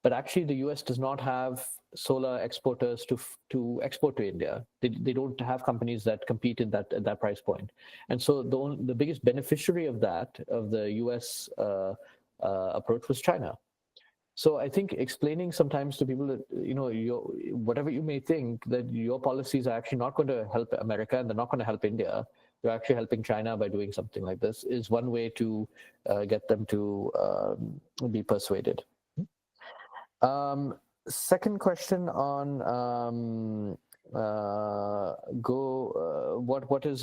[SPEAKER 3] but actually the US does not have solar exporters to export to India. They don't have companies that compete in that price point. And so the biggest beneficiary of the US approach was China. So I think explaining sometimes to people that, whatever you may think, that your policies are actually not going to help America and they're not going to help India, you're actually helping China by doing something like this, is one way to get them to be persuaded. Second question on what is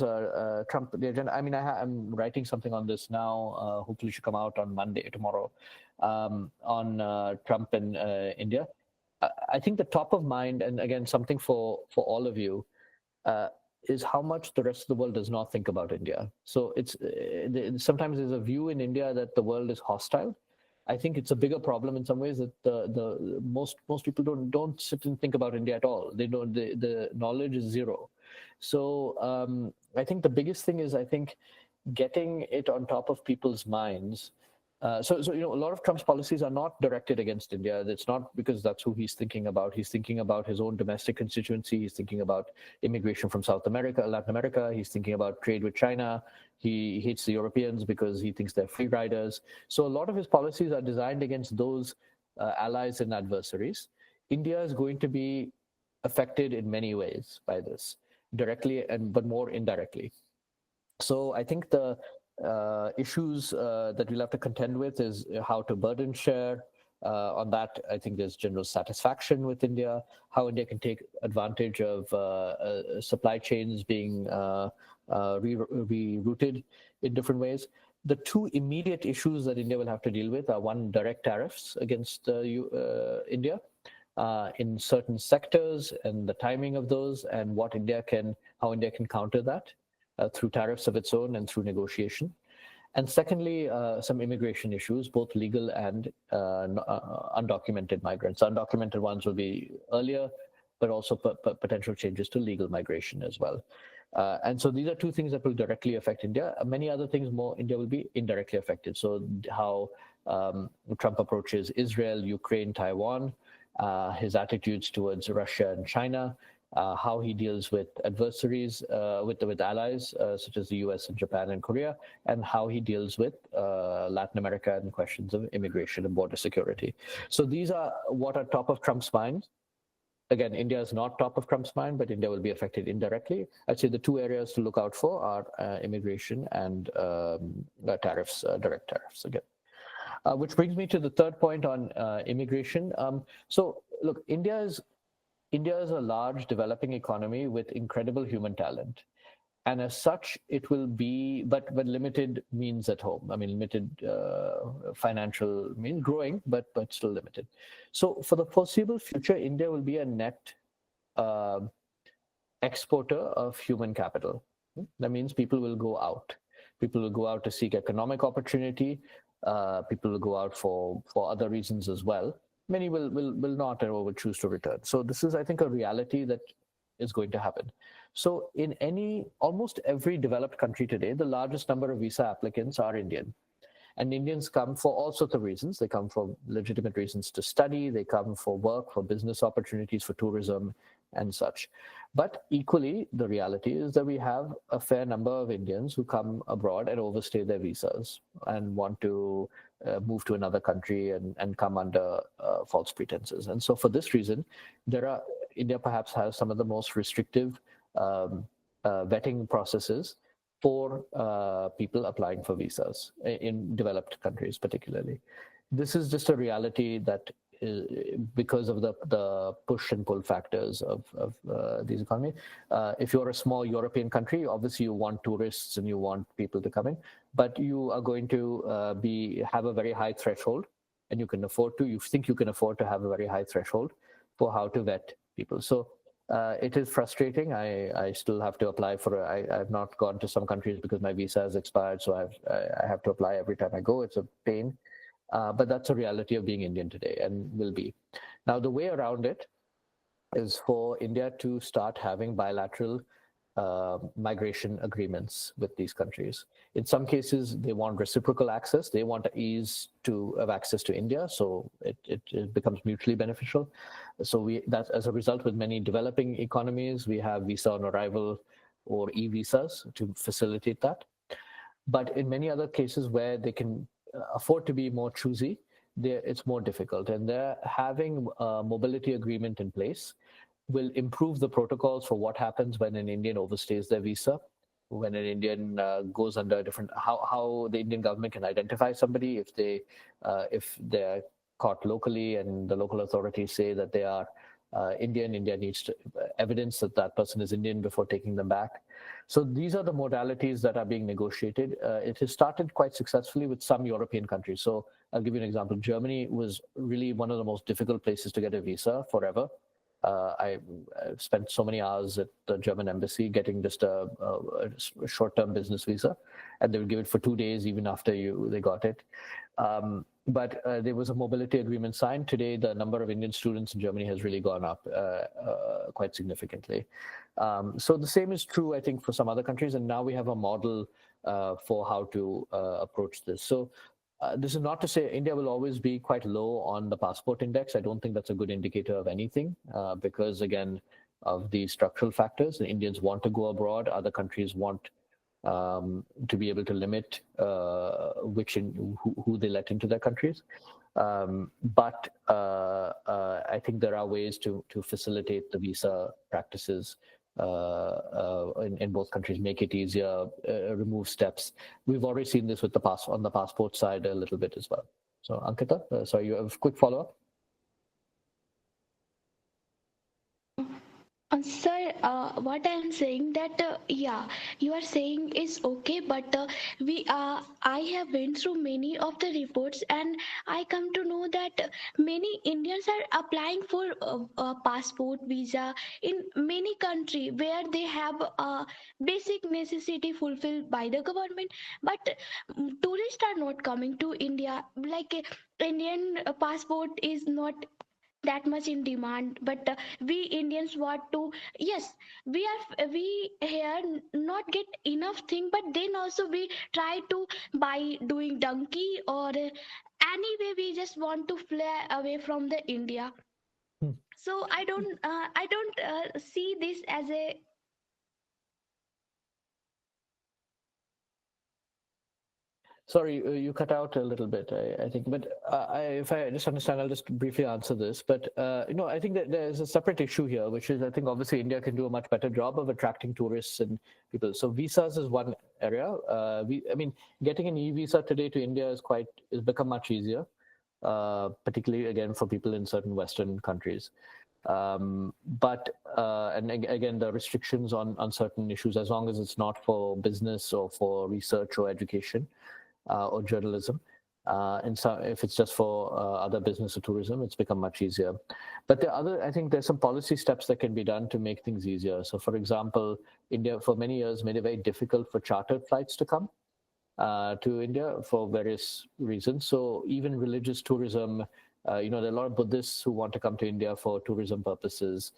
[SPEAKER 3] Trump, the agenda? I mean, I'm writing something on this now, hopefully should come out on tomorrow, on Trump and India. I think the top of mind, and again, something for all of you, is how much the rest of the world does not think about India. So sometimes there's a view in India that the world is hostile. I think it's a bigger problem in some ways that the most people don't sit and think about India at all. They don't. The knowledge is zero. So I think the biggest thing is, I think, getting it on top of people's minds. So a lot of Trump's policies are not directed against India. It's not because that's who he's thinking about. He's thinking about his own domestic constituency. He's thinking about immigration from South America, Latin America. He's thinking about trade with China. He hates the Europeans because he thinks they're free riders. So a lot of his policies are designed against those allies and adversaries. India is going to be affected in many ways by this, directly but more indirectly. So I think the issues that we'll have to contend with is how to burden share. On that, I think there's general satisfaction with India, how India can take advantage of supply chains being rerouted in different ways. The two immediate issues that India will have to deal with are, one, direct tariffs against India in certain sectors, and the timing of those, and how India can counter that through tariffs of its own and through negotiation. And secondly, some immigration issues, both legal and undocumented migrants. Undocumented ones will be earlier, but also potential changes to legal migration as well. And so these are two things that will directly affect India. Many other things more, India will be indirectly affected. So how Trump approaches Israel, Ukraine, Taiwan, his attitudes towards Russia and China, how he deals with adversaries, with allies such as the US and Japan and Korea, and how he deals with Latin America and questions of immigration and border security. So these are what are top of Trump's mind. Again, India is not top of Trump's mind, but India will be affected indirectly. I'd say the two areas to look out for are immigration and tariffs, direct tariffs again. Which brings me to the third point on immigration. So look, India is a large developing economy with incredible human talent. And as such, it will be, but limited means at home. I mean, limited financial means growing, but still limited. So for the foreseeable future, India will be a net exporter of human capital. That means people will go out. People will go out to seek economic opportunity. People will go out for other reasons as well. Many will not or will choose to return. So this is, I think, a reality that is going to happen. So in almost every developed country today, the largest number of visa applicants are Indian. And Indians come for all sorts of reasons. They come for legitimate reasons to study. They come for work, for business opportunities, for tourism and such. But equally, the reality is that we have a fair number of Indians who come abroad and overstay their visas and want to move to another country and come under false pretenses. And so for this reason, India perhaps has some of the most restrictive vetting processes for people applying for visas in developed countries, particularly. This is just a reality that because of the push and pull factors of these economies. If you're a small European country, obviously you want tourists and you want people to come in, but you are going to have a very high threshold, and you think you can afford to have a very high threshold for how to vet people. So it is frustrating. I still have to apply for I've not gone to some countries because my visa has expired, so I have to apply every time I go. It's a pain. But that's a reality of being Indian today and will be. Now, the way around it is for India to start having bilateral migration agreements with these countries. In some cases, they want reciprocal access. They want ease of access to India, so it becomes mutually beneficial. So that as a result, with many developing economies, we have visa on arrival or e-visas to facilitate that. But in many other cases where they can afford to be more choosy, it's more difficult. And they're having a mobility agreement in place will improve the protocols for what happens when an Indian overstays their visa, when an Indian goes under how the Indian government can identify somebody if they're caught locally and the local authorities say that they are Indian. India needs to evidence that person is Indian before taking them back. So these are the modalities that are being negotiated. It has started quite successfully with some European countries. So I'll give you an example. Germany was really one of the most difficult places to get a visa forever. I spent so many hours at the German embassy getting just a short-term business visa, and they would give it for 2 days even after they got it. But there was a mobility agreement signed. Today, the number of Indian students in Germany has really gone up quite significantly. So the same is true, I think, for some other countries. And now we have a model for how to approach this. So this is not to say India will always be quite low on the passport index. I don't think that's a good indicator of anything because, again, of the structural factors. The Indians want to go abroad. Other countries want to be able to limit who they let into their countries. But I think there are ways to facilitate the visa practices in both countries, make it easier, remove steps. We've already seen this with on the passport side a little bit as well. So Ankita, sorry, you have a quick follow-up?
[SPEAKER 12] Sir, what I am saying that yeah, you are saying is okay, but I have been through many of the reports, and I come to know that many Indians are applying for a passport visa in many country where they have basic necessity fulfilled by the government, but tourists are not coming to India. Like Indian passport is not that much in demand, but we Indians want to, yes, we here not get enough thing, but then also we try to by doing donkey or anyway we just want to fly away from the India. So I don't see this as a
[SPEAKER 3] Sorry, you cut out a little bit, I think. But if I just understand, I'll just briefly answer this. But I think that there's a separate issue here, which is I think obviously India can do a much better job of attracting tourists and people. So visas is one area. Getting an e-visa today to India is become much easier, particularly again for people in certain Western countries. Again, the restrictions on certain issues, as long as it's not for business or for research or education. Or journalism. If it's just for other business or tourism, it's become much easier. But I think there's some policy steps that can be done to make things easier. So for example, India for many years made it very difficult for chartered flights to come to India for various reasons. So even religious tourism, there are a lot of Buddhists who want to come to India for tourism purposes.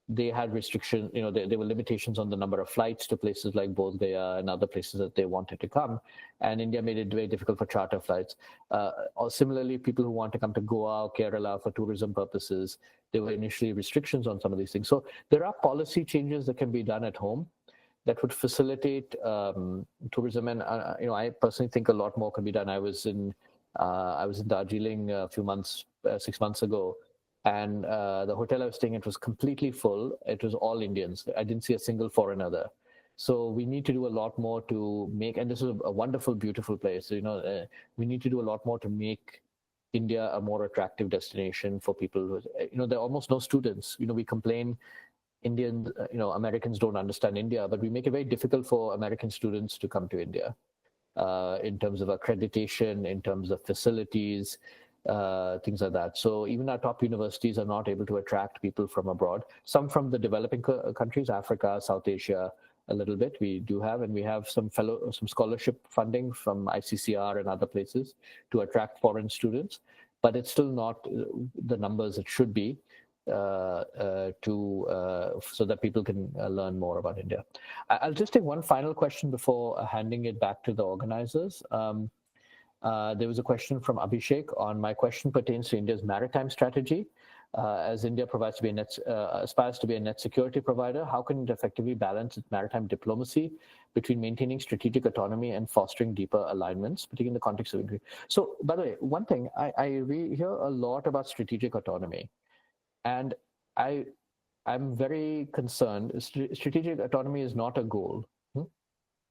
[SPEAKER 3] They had restrictions, there were limitations on the number of flights to places like Bodh Gaya and other places that they wanted to come. And India made it very difficult for charter flights. Or similarly, people who want to come to Goa or Kerala for tourism purposes, there were initially restrictions on some of these things. So there are policy changes that can be done at home that would facilitate tourism. And, I personally think a lot more can be done. I was in Darjeeling a few months, 6 months ago. And the hotel I was staying at was completely full. It was all Indians. I didn't see a single foreigner there. So we need to do a lot more to make, and this is a wonderful, beautiful place. We need to do a lot more to make India a more attractive destination for people. There are almost no students. We complain Americans don't understand India, but we make it very difficult for American students to come to India in terms of accreditation, in terms of facilities, things like that. So even our top universities are not able to attract people from abroad. Some from the developing countries, Africa, South Asia, a little bit we do have, and we have some scholarship funding from ICCR and other places to attract foreign students, but it's still not the numbers it should be so that people can learn more about India. I'll just take one final question before handing it back to the organizers. There was a question from Abhishek on my question pertains to India's maritime strategy. As India aspires to be a net security provider, how can it effectively balance its maritime diplomacy between maintaining strategic autonomy and fostering deeper alignments, particularly in the context of India? So, by the way, one thing, I hear a lot about strategic autonomy, and I'm very concerned. Strategic autonomy is not a goal.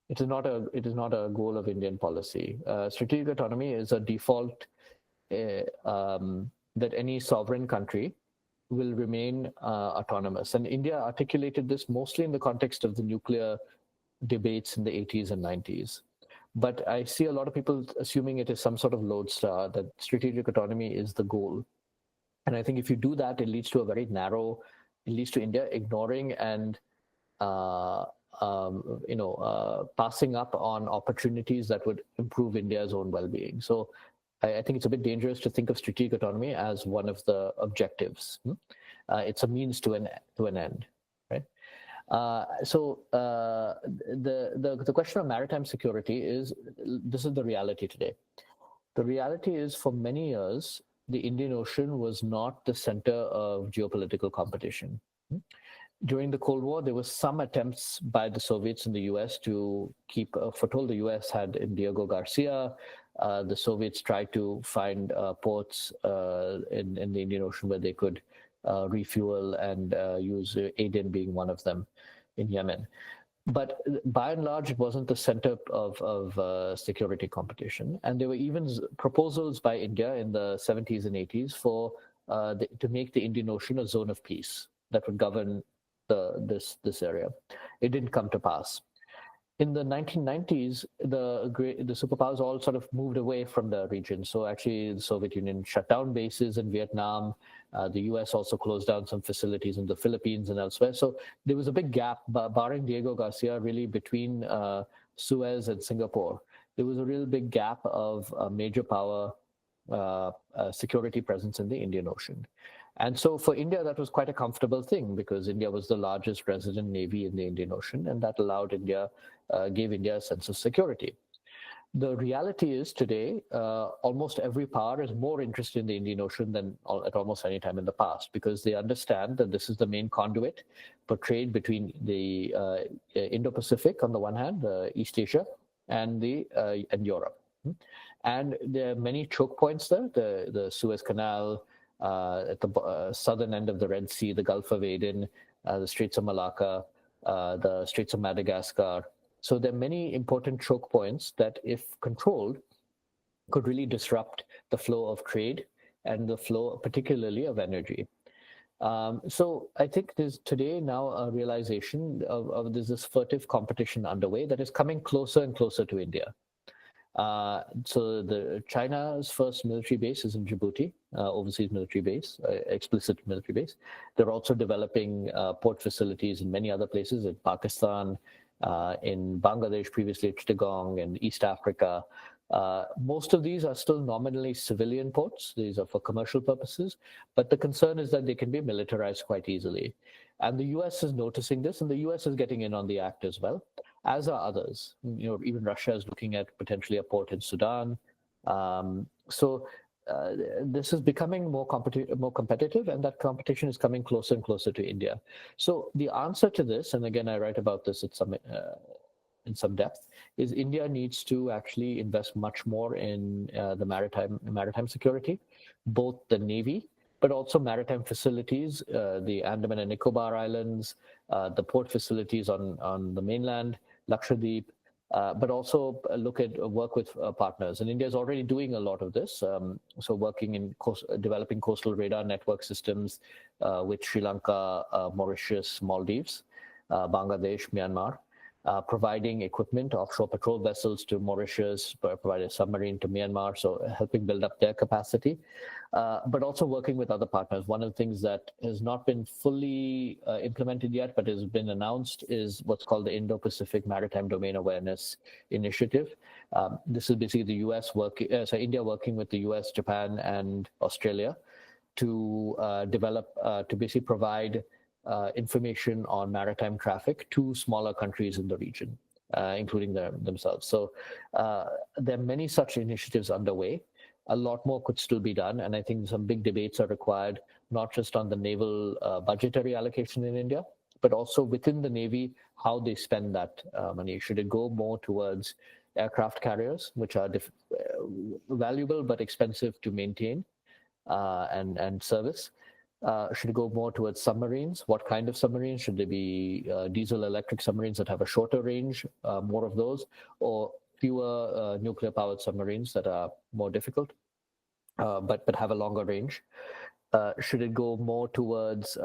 [SPEAKER 3] It is not a goal of Indian policy. Strategic autonomy is a default that any sovereign country will remain autonomous. And India articulated this mostly in the context of the nuclear debates in the 80s and 90s. But I see a lot of people assuming it is some sort of lodestar, that strategic autonomy is the goal. And I think if you do that, it leads to it leads to India ignoring and passing up on opportunities that would improve India's own well-being. So I think it's a bit dangerous to think of strategic autonomy as one of the objectives. It's a means to an end, right? The question of maritime security this is the reality today. The reality is, for many years, the Indian Ocean was not the center of geopolitical competition. During the Cold War, there were some attempts by the Soviets and the US to keep a foothold. The US had in Diego Garcia. The Soviets tried to find ports in the Indian Ocean where they could refuel and use Aden being one of them in Yemen. But by and large, it wasn't the center of security competition. And there were even proposals by India in the 70s and 80s to make the Indian Ocean a zone of peace that would govern this area. It didn't come to pass. In the 1990s, the superpowers all sort of moved away from the region. So actually, the Soviet Union shut down bases in Vietnam. The US also closed down some facilities in the Philippines and elsewhere. So there was a big gap, barring Diego Garcia, really between Suez and Singapore. There was a real big gap of major power security presence in the Indian Ocean. And so for India, that was quite a comfortable thing, because India was the largest resident navy in the Indian Ocean, and that allowed gave India a sense of security. The reality is today, almost every power is more interested in the Indian Ocean than at almost any time in the past, because they understand that this is the main conduit for trade between the Indo-Pacific on the one hand, East Asia, and Europe. Hmm. And there are many choke points there, the Suez Canal, at the southern end of the Red Sea, the Gulf of Aden, the Straits of Malacca, the Straits of Madagascar. So there are many important choke points that, if controlled, could really disrupt the flow of trade and the flow, particularly of energy. So I think there's today now a realization of there's this furtive competition underway that is coming closer and closer to India. So the China's first military base is in Djibouti, overseas military base, explicit military base. They're also developing port facilities in many other places, in Pakistan, in Bangladesh, previously Chittagong, and East Africa. Most of these are still nominally civilian ports. These are for commercial purposes, but the concern is that they can be militarized quite easily. And the US is noticing this, and the US is getting in on the act as well, as are others. Even Russia is looking at potentially a port in Sudan. So this is becoming more competitive, and that competition is coming closer and closer to India. So the answer to this, and again, I write about this at in some depth, is India needs to actually invest much more in the maritime security, both the Navy, but also maritime facilities, the Andaman and Nicobar Islands, the port facilities on the mainland, Lakshadweep, but also work with partners. And India is already doing a lot of this. So working in developing coastal radar network systems with Sri Lanka, Mauritius, Maldives, Bangladesh, Myanmar. Providing equipment, offshore patrol vessels to Mauritius, provide a submarine to Myanmar, so helping build up their capacity, but also working with other partners. One of the things that has not been fully implemented yet, but has been announced, is what's called the Indo-Pacific Maritime Domain Awareness Initiative. This is basically the India working with the US, Japan, and Australia to to basically provide information on maritime traffic to smaller countries in the region, including themselves. So there are many such initiatives underway. A lot more could still be done, and I think some big debates are required, not just on the naval budgetary allocation in India, but also within the Navy, how they spend that money. Should it go more towards aircraft carriers, which are valuable but expensive to maintain and service? Should it go more towards submarines? What kind of submarines? Should they be diesel electric submarines that have a shorter range, more of those, or fewer nuclear powered submarines that are more difficult, but have a longer range? Should it go more towards, to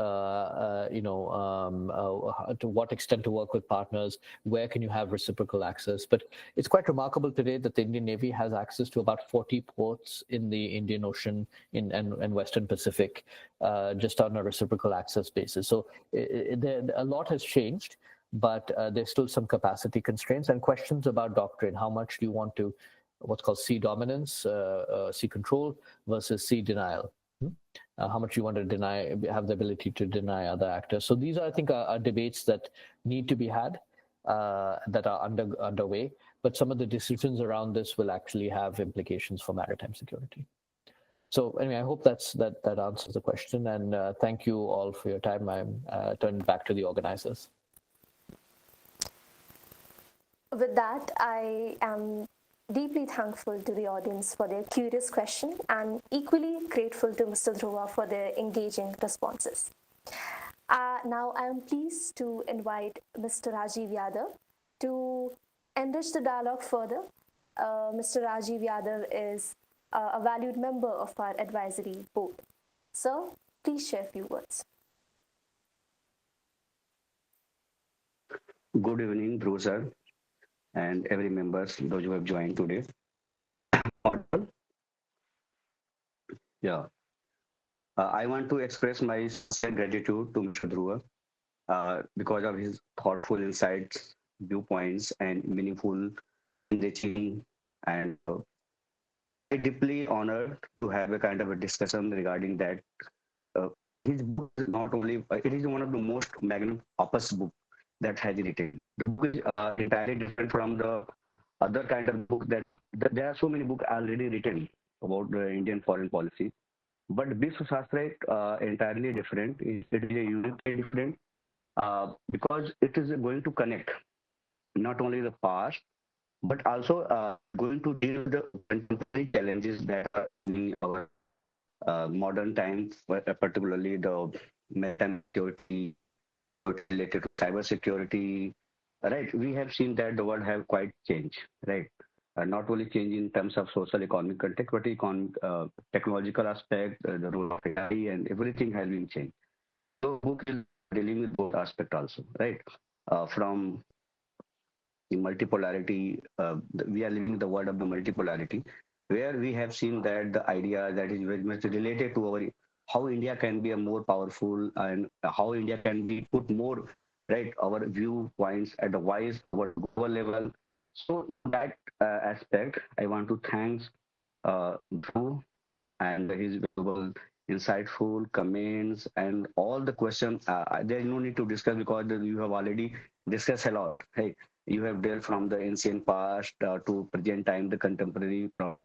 [SPEAKER 3] what extent to work with partners? Where can you have reciprocal access? But it's quite remarkable today that the Indian Navy has access to about 40 ports in the Indian Ocean and Western Pacific, just on a reciprocal access basis. So a lot has changed, but there's still some capacity constraints and questions about doctrine. How much do you want to, what's called sea dominance, sea control versus sea denial? How much you want to have the ability to deny other actors. So these, I think, are debates that need to be had, that are underway. But some of the decisions around this will actually have implications for maritime security. So anyway, I hope that answers the question. And thank you all for your time. I'm turning back to the organizers.
[SPEAKER 1] With that, I am deeply thankful to the audience for their curious question and equally grateful to Mr. Dhruva for their engaging responses. Now I am pleased to invite Mr. Rajiv Yadav to enrich the dialogue further. Mr. Rajiv Yadav is a valued member of our advisory board. Sir, please share a few words.
[SPEAKER 13] Good evening, Dhruv sir, and every members, those who have joined today. Yeah. I want to express my sincere gratitude to Mr. Dhruva because of his thoughtful insights, viewpoints, and meaningful, enriching, and I'm deeply honored to have a kind of a discussion regarding that. His book is not only, it is one of the most magnum opus book that has written. The book is entirely different from the other kind of book that there are so many books already written about the Indian foreign policy. But Vishwa Shastra is entirely different. It is a uniquely different because it is going to connect not only the past but also going to deal with the contemporary challenges that are in our modern times, particularly the maritime security related to cyber security, right? We have seen that the world have quite changed, right? Not only change in terms of social economic context, but technological aspect, the role of AI, and everything has been changed. So book is dealing with both aspect also, right? From the multipolarity, we are living in the world of the multipolarity, where we have seen that the idea that is very much related to our how India can be a more powerful and how India can be put more right our viewpoints at the wise our global level. So that aspect, I want to thank Dhruv and his valuable, insightful comments and all the questions. There is no need to discuss because you have already discussed a lot. Hey, you have dealt from the ancient past to present time, the contemporary problems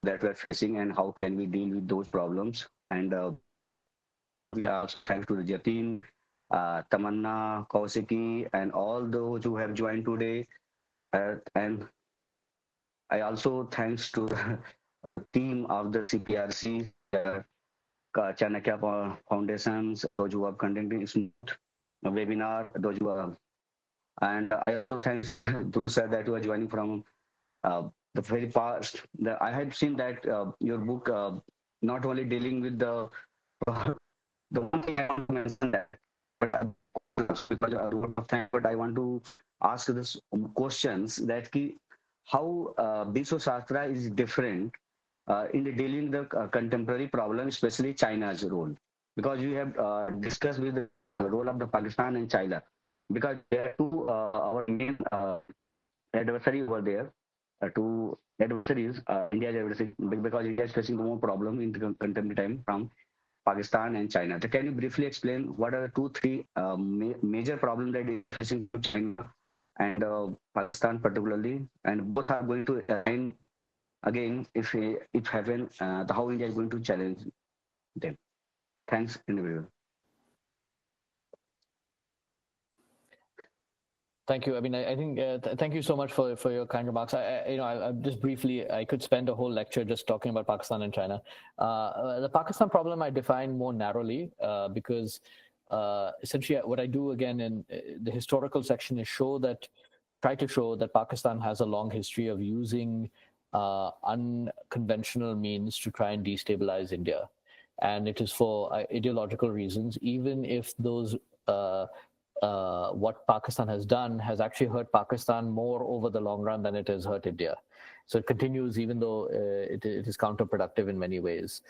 [SPEAKER 13] that we're facing, and how can we deal with those problems. And we are also thanks to the Jatin, Tamanna, Kausiki, and all those who have joined today. And I also thanks to the team of the CPRC. Chanakya Foundations, those who are conducting smooth webinar, those who are, and I also thanks those that who are joining from the very past. I had seen that your book not only dealing with the one thing I want to mention that, because a lot of time, but I want to ask this questions that how Biswa Shastra is different in the dealing the contemporary problem, especially China's role, because you have discussed with the role of the Pakistan and China, because there are two our main adversary over there, two adversaries, India's adversary, because India is facing more problem in the contemporary time from Pakistan and China. So can you briefly explain what are the two, three major problems that is facing China and Pakistan particularly, and both are going to align again if happen, how India is going to challenge them. Thanks, individual.
[SPEAKER 3] Thank you. I mean, I think thank you so much for your kind remarks. I just briefly, I could spend a whole lecture just talking about Pakistan and China. The Pakistan problem I define more narrowly because essentially what I do again in the historical section is try to show that Pakistan has a long history of using unconventional means to try and destabilize India, and it is for ideological reasons. Even if those what Pakistan has done has actually hurt Pakistan more over the long run than it has hurt India. So it continues, even though it is counterproductive in many ways,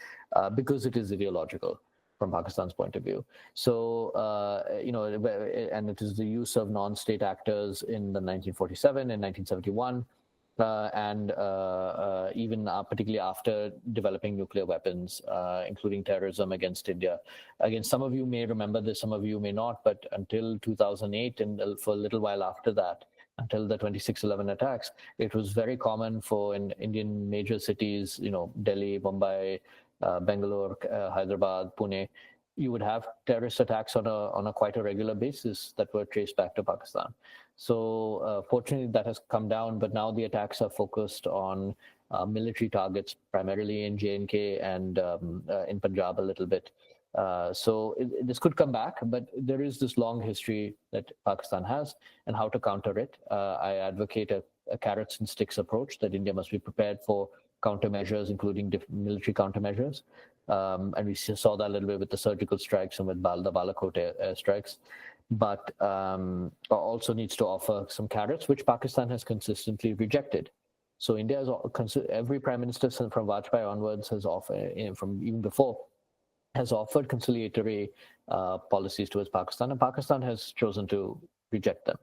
[SPEAKER 3] because it is ideological from Pakistan's point of view. So, and it is the use of non-state actors in the 1947 and 1971. And even particularly after developing nuclear weapons, including terrorism against India. Again, some of you may remember this, some of you may not, but until 2008 and for a little while after that, until the 26/11 attacks, it was very common for in Indian major cities, Delhi, Mumbai, Bangalore, Hyderabad, Pune, you would have terrorist attacks on a quite a regular basis that were traced back to Pakistan. So fortunately that has come down, but now the attacks are focused on military targets, primarily in J&K and in Punjab a little bit. So this could come back, but there is this long history that Pakistan has and how to counter it. I advocate a carrots and sticks approach, that India must be prepared for countermeasures, including military countermeasures. And we saw that a little bit with the surgical strikes and with the Balakot strikes. But also needs to offer some carrots, which Pakistan has consistently rejected. So India has every prime minister from Vajpayee onwards has offered, from even before, has offered conciliatory policies towards Pakistan, and Pakistan has chosen to reject them.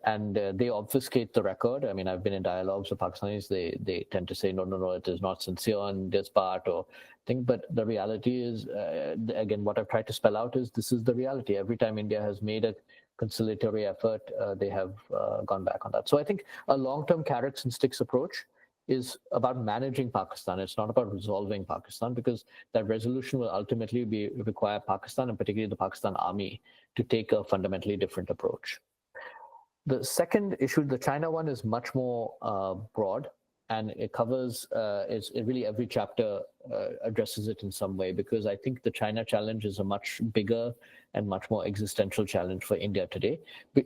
[SPEAKER 3] And they obfuscate the record. I mean, I've been in dialogues with Pakistanis. They tend to say, no, it is not sincere on this part or thing. But the reality is, again, what I've tried to spell out is this is the reality. Every time India has made a conciliatory effort, they have gone back on that. So I think a long-term carrots and sticks approach is about managing Pakistan. It's not about resolving Pakistan, because that resolution will ultimately require Pakistan, and particularly the Pakistan army, to take a fundamentally different approach. The second issue, the China one, is much more broad, and it covers really every chapter addresses it in some way, because I think the China challenge is a much bigger and much more existential challenge for India today.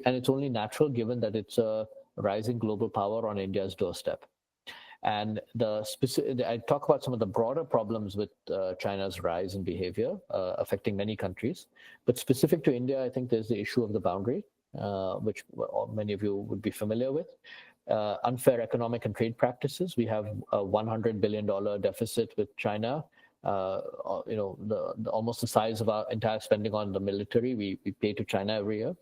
[SPEAKER 3] And it's only natural given that it's a rising global power on India's doorstep. And I talk about some of the broader problems with China's rise in behavior affecting many countries. But specific to India, I think there's the issue of the boundary, which many of you would be familiar with. Unfair economic and trade practices. We have a $100 billion deficit with China. Almost the size of our entire spending on the military we pay to China every year.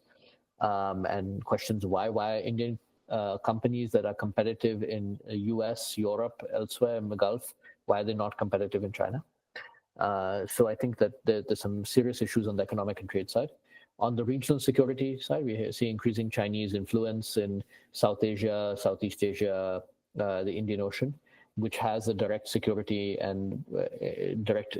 [SPEAKER 3] And questions why Indian companies that are competitive in the US, Europe, elsewhere in the Gulf, why are they not competitive in China? So I think that there's some serious issues on the economic and trade side. On the regional security side, we see increasing Chinese influence in South Asia, Southeast Asia, the Indian Ocean, which has a direct security and direct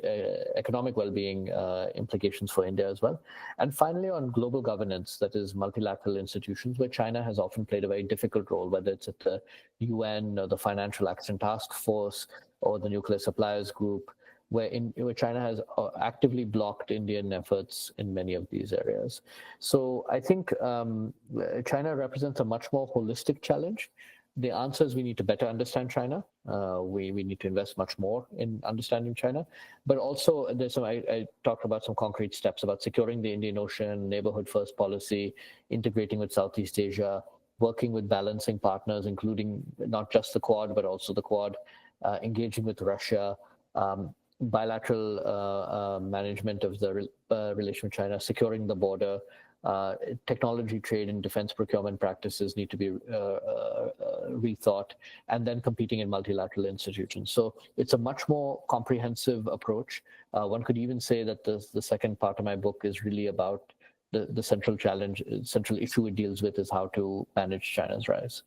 [SPEAKER 3] economic well-being implications for India as well. And finally, on global governance, that is multilateral institutions, where China has often played a very difficult role, whether it's at the UN or the Financial Action Task Force or the Nuclear Suppliers Group, where China has actively blocked Indian efforts in many of these areas. So I think China represents a much more holistic challenge. The answer is we need to better understand China. We need to invest much more in understanding China. But also, I talked about some concrete steps about securing the Indian Ocean, neighborhood first policy, integrating with Southeast Asia, working with balancing partners, including not just the Quad, but also the Quad, engaging with Russia, bilateral management of the relation with China, securing the border, technology, trade, and defense procurement practices need to be rethought, and then competing in multilateral institutions. So it's a much more comprehensive approach. One could even say that the second part of my book is really about the central challenge, central issue it deals with is how to manage China's rise.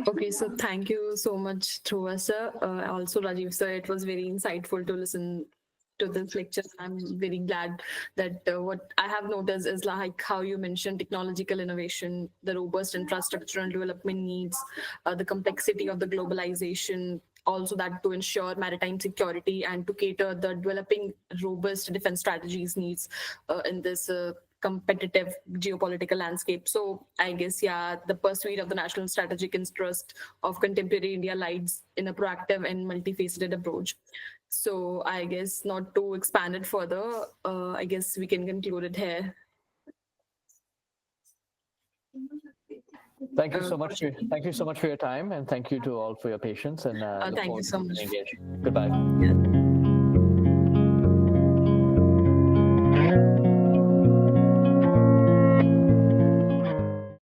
[SPEAKER 14] Okay, so thank you so much, Dhruva sir. Also, Rajiv sir, it was very insightful to listen to this lecture. I'm very glad that what I have noticed is like how you mentioned technological innovation, the robust infrastructural development needs, the complexity of the globalization, also that to ensure maritime security and to cater the developing robust defense strategies needs in this competitive geopolitical landscape. So I guess, yeah, the pursuit of the national strategic interest of contemporary India lies in a proactive and multifaceted approach. So I guess not to expand it further, I guess we can conclude it here.
[SPEAKER 3] Thank you so much. Thank you so much for your time, and thank you to all for your patience. And
[SPEAKER 14] thank you so much.
[SPEAKER 3] Goodbye.
[SPEAKER 14] Yeah.